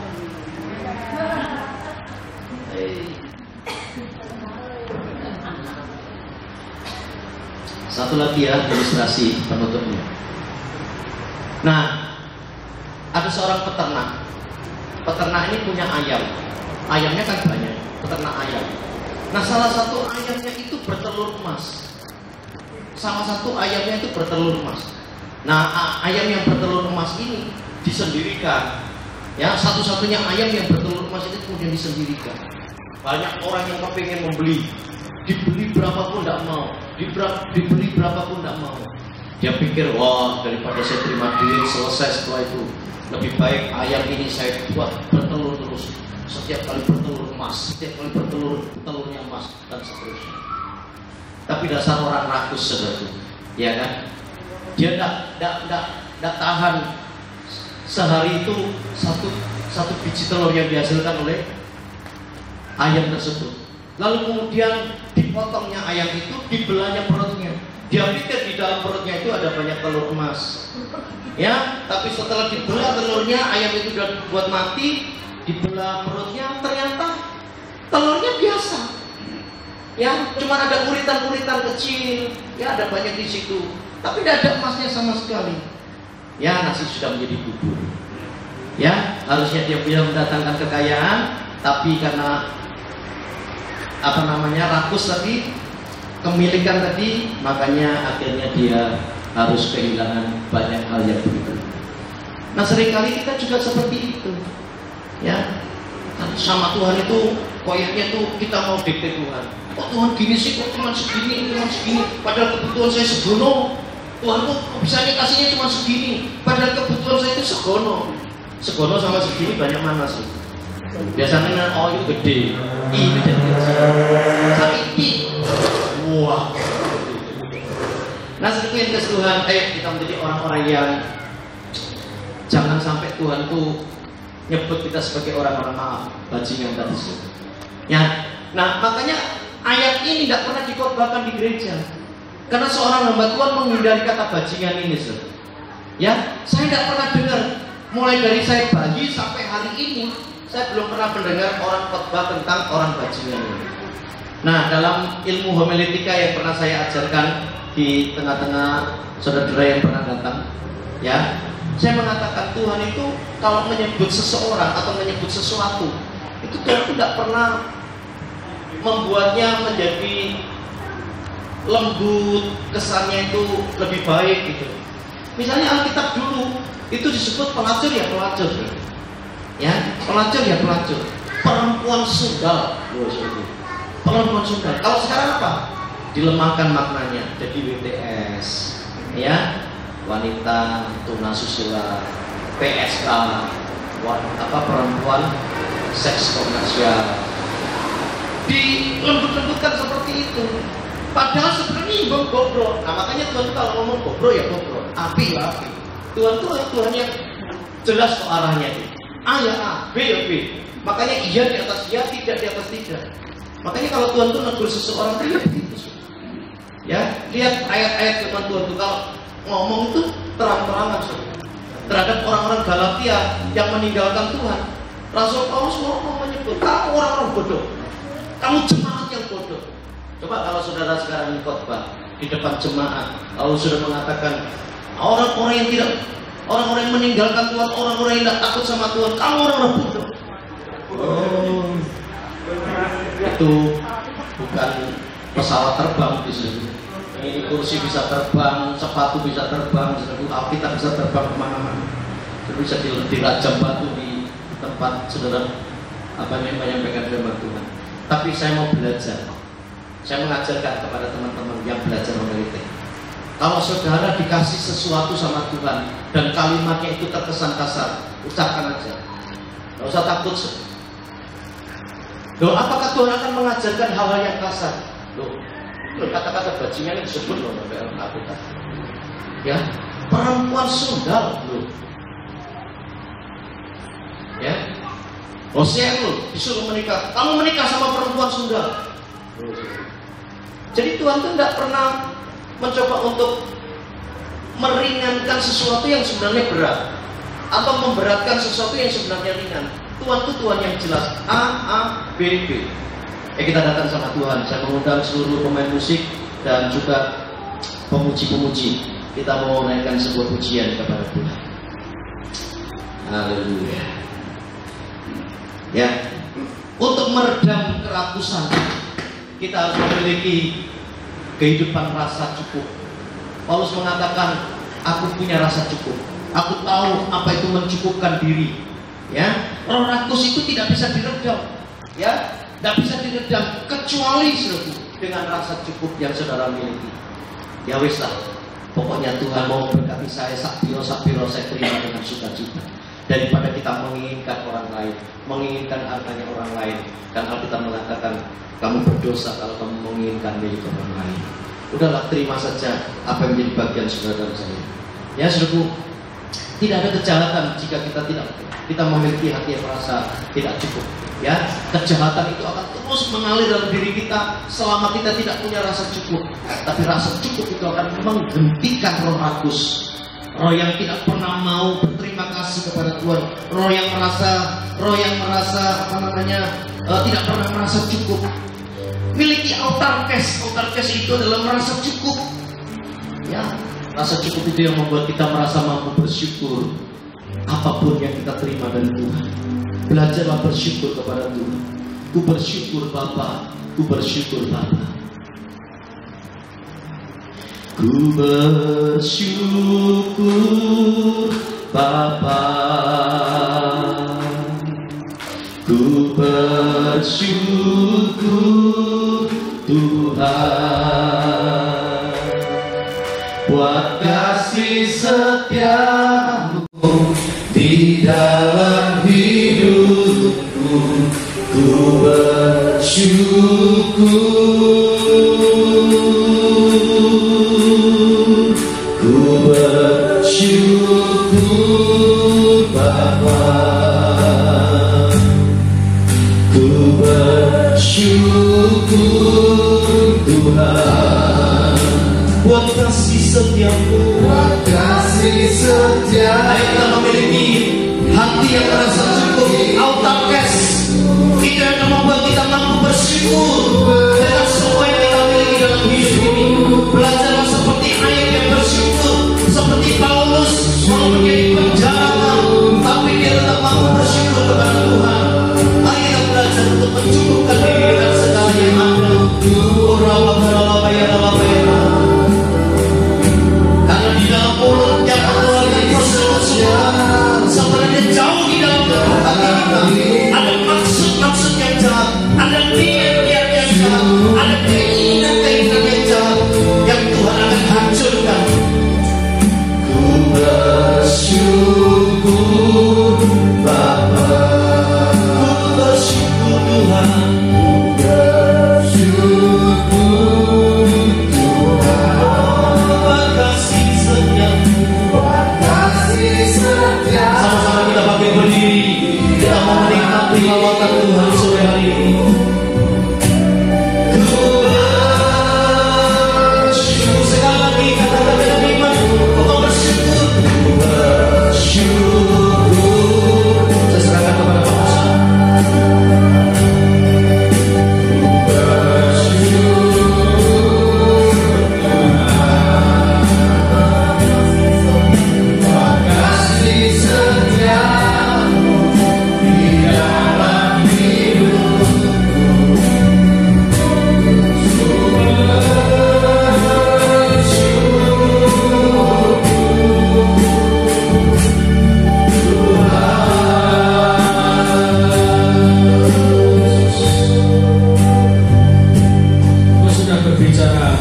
Satu lagi ya, ilustrasi penutupnya. Nah, ada seorang peternak. Peternak ini punya ayam. Ayamnya kan banyak, peternak ayam. Nah, salah satu ayamnya itu bertelur emas. Salah satu ayamnya itu bertelur emas. Nah, ayam yang bertelur emas ini disendirikan. Ya, satu-satunya ayam yang bertelur emas itu kemudian disendirikan. Banyak orang yang kepengen membeli, dibeli berapapun tidak mau, dibeli berapapun tidak mau. Dia pikir, wah, daripada saya terima duit selesai setelah itu, lebih baik ayam ini saya buat bertelur terus. Setiap kali bertelur emas, setiap kali bertelur, telurnya emas, dan seterusnya. Tapi dasar orang rakus seperti itu, ya kan? Dia tidak tahan sehari itu satu biji telur yang dihasilkan oleh ayam tersebut. Lalu kemudian dipotongnya ayam itu, dibelahnya perutnya. Dia pikir di dalam perutnya itu ada banyak telur emas. Ya, tapi setelah dibelah telurnya, ayam itu sudah dibuat mati, dibelah perutnya, ternyata telurnya biasa. Ya, cuma ada uritan-uritan kecil, ya ada banyak di situ. Tapi tidak ada emasnya sama sekali. Ya, nasi sudah menjadi bubur. Ya, harusnya dia bisa mendatangkan kekayaan, tapi karena rakus tadi, kemilikan tadi, makanya akhirnya dia harus kehilangan banyak hal yang begitu. Nah, seringkali kita juga seperti itu, ya. Sama Tuhan itu koyaknya tuh kita mau dikte Tuhan. Kok Tuhan gini sih, kok cuma segini, padahal kebutuhan saya segono. Tuhan tuh bisanya kasihnya cuma segini, padahal kebutuhan saya itu segono. Segono sama segini banyak mana sih? Biasanya itu gede, ini jadi kecil, sakit, wah. Nah, sekian Tuhan, kita menjadi orang-orang yang jangan sampai Tuhan tuh nyebut kita sebagai orang-orang maaf, bajingan tadi sih. Ya, nah makanya ayat ini tidak pernah dikhotbahkan di gereja, karena seorang hamba Tuhan menghindari kata bajingan ini, sih. Ya, saya tidak pernah dengar, mulai dari saya bayi sampai hari ini, saya belum pernah mendengar orang khotbah tentang orang bajingan ini. Nah, dalam ilmu homiletika yang pernah saya ajarkan di tengah-tengah saudara-saudara yang pernah datang, ya, saya mengatakan Tuhan itu kalau menyebut seseorang atau menyebut sesuatu, itu Tuhan tidak pernah membuatnya menjadi lembut, kesannya itu lebih baik gitu. Misalnya Alkitab dulu itu disebut pelacur ya pelacur, ya pelacur ya pelacur, perempuan sundal, perempuan sundal. Kalau sekarang apa? Dilemahkan maknanya jadi WTS, ya, wanita tunasusila, PSK, perempuan seks komersial, dilembut-lembutkan seperti itu. Padahal sebenarnya gobrol. Nah, makanya Tuhan kalau ngomong gobrol ya gobrol, api ya api. Tuhan tuh Tuhan yang jelas ke arahnya. A ya A, B ya B. Makanya iya di atas iya, tidak di atas tidak. Makanya kalau Tuhan tuh negur seseorang itu ya begitu. Ya, lihat ayat-ayat firman Tuhan tuh kalau ngomong itu terang-terangan terhadap orang-orang Galatia yang meninggalkan Tuhan. Rasul Paulus mau menyebut kamu orang-orang bodoh, kamu jemaat yang bodoh. Coba kalau saudara sekarang khotbah di depan jemaat, lalu sudah mengatakan orang-orang yang tidak, orang-orang yang meninggalkan Tuhan, orang-orang yang tidak takut sama Tuhan, kamu orang-orang bodoh. Oh, itu bukan pesawat terbang di sini. Ini kursi bisa terbang, sepatu bisa terbang, Alkitab bisa terbang kemana-mana. Bisa dirajam batu di tempat saudara menyampaikan firman Tuhan. Tapi saya mau belajar. Saya mengajarkan kepada teman-teman yang belajar meneliti. Kalau saudara dikasih sesuatu sama Tuhan dan kalimatnya itu terkesan kasar, ucapkan aja. Gak usah takut. Loh, apakah Tuhan akan mengajarkan hal-hal yang kasar? Loh, kata-kata bajingan ini disebut loh dalam Alkitab. Ya, perempuan sundal loh. Ya, Hosea loh disuruh menikah. Kamu menikah sama perempuan sundal. Jadi Tuhan itu tidak pernah mencoba untuk meringankan sesuatu yang sebenarnya berat atau memberatkan sesuatu yang sebenarnya ringan. Tuhan itu Tuhan yang jelas, A, B, B. Kita datang sama Tuhan. Saya mengundang seluruh pemain musik dan juga pemuji-pemuji. Kita mau naikkan sebuah pujian kepada Tuhan. Haleluya. Ya, untuk meredam kerakusan kita harus memiliki kehidupan rasa cukup. Paulus mengatakan, aku punya rasa cukup. Aku tahu apa itu mencukupkan diri. Ya, roh rakus itu tidak bisa diredam. Ya, tidak bisa diredam kecuali dengan rasa cukup yang saudara miliki. Ya wis lah, pokoknya Tuhan mau berkati saya sakpiro saya terima dengan sukacita. Daripada kita menginginkan orang lain, menginginkan hartanya orang lain. Dan Alkitab mengatakan, kamu berdosa kalau kamu menginginkan milik orang lain. Udahlah, terima saja apa yang menjadi bagian saudara dan saya. Ya saudaraku, tidak ada kejahatan jika kita memiliki hati yang merasa tidak cukup. Ya, kejahatan itu akan terus mengalir dalam diri kita selama kita tidak punya rasa cukup. Tapi rasa cukup itu akan menghentikan roh rakus, roh yang tidak pernah mau berterima kasih kepada Tuhan, roh yang merasa tidak pernah merasa cukup. Miliki autarkes itu adalah merasa cukup. Ya, rasa cukup itu yang membuat kita merasa mampu bersyukur apapun yang kita terima dari Tuhan. Belajarlah bersyukur kepada Tuhan. Ku bersyukur Bapa, ku bersyukur Bapa. Ku bersyukur Bapa, ku bersyukur Tuhan buat kasih setiamu di dalam hidupku. Ku bersyukur, ku bersyukur Bapa, ku bersyukur Tuhan buat kasih setiamu, buat kasih setia. Ayo kita memiliki hati yang merasa cukup, autarkes. Itu yang membuat kita mampu bersyukur dengan semua yang kita miliki dalam hidup ini. Belajarlah seperti Ayub yang bersyukur, seperti Paulus mau menjadi penjara, tapi dia tetap mampu bersyukur kepada Tuhan. Ayo kita belajar untuk mencukupkan diri dengan segala yang ada. Karena di dalam mulut yang mengeluarkan perselisihan, sebenarnya jauh di dalam hati kita ada maksud-maksud yang jahat, ada niat-niat yang jahat, ada keinginan-keinginan yang jahat yang Tuhan akan hancurkan. Ku bersyukur Bapa, ku bersyukur Tuhan, ku bersyukur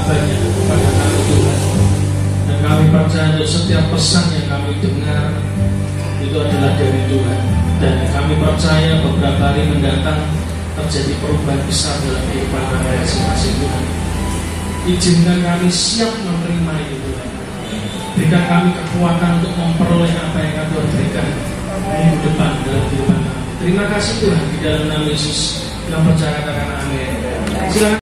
banyak kepada kami Tuhan. Dan kami percaya untuk setiap pesan yang kami dengar itu adalah dari Tuhan. Dan kami percaya beberapa hari mendatang terjadi perubahan besar dalam kehidupan kami masing-masing Tuhan. Izinkan kami siap menerima itu Tuhan. Berikan kami kekuatan untuk memperoleh apa yang Tuhan berikan minggu depan dalam kehidupan kami. Terima kasih Tuhan, di dalam nama Yesus yang percaya katakan amin. Silakan.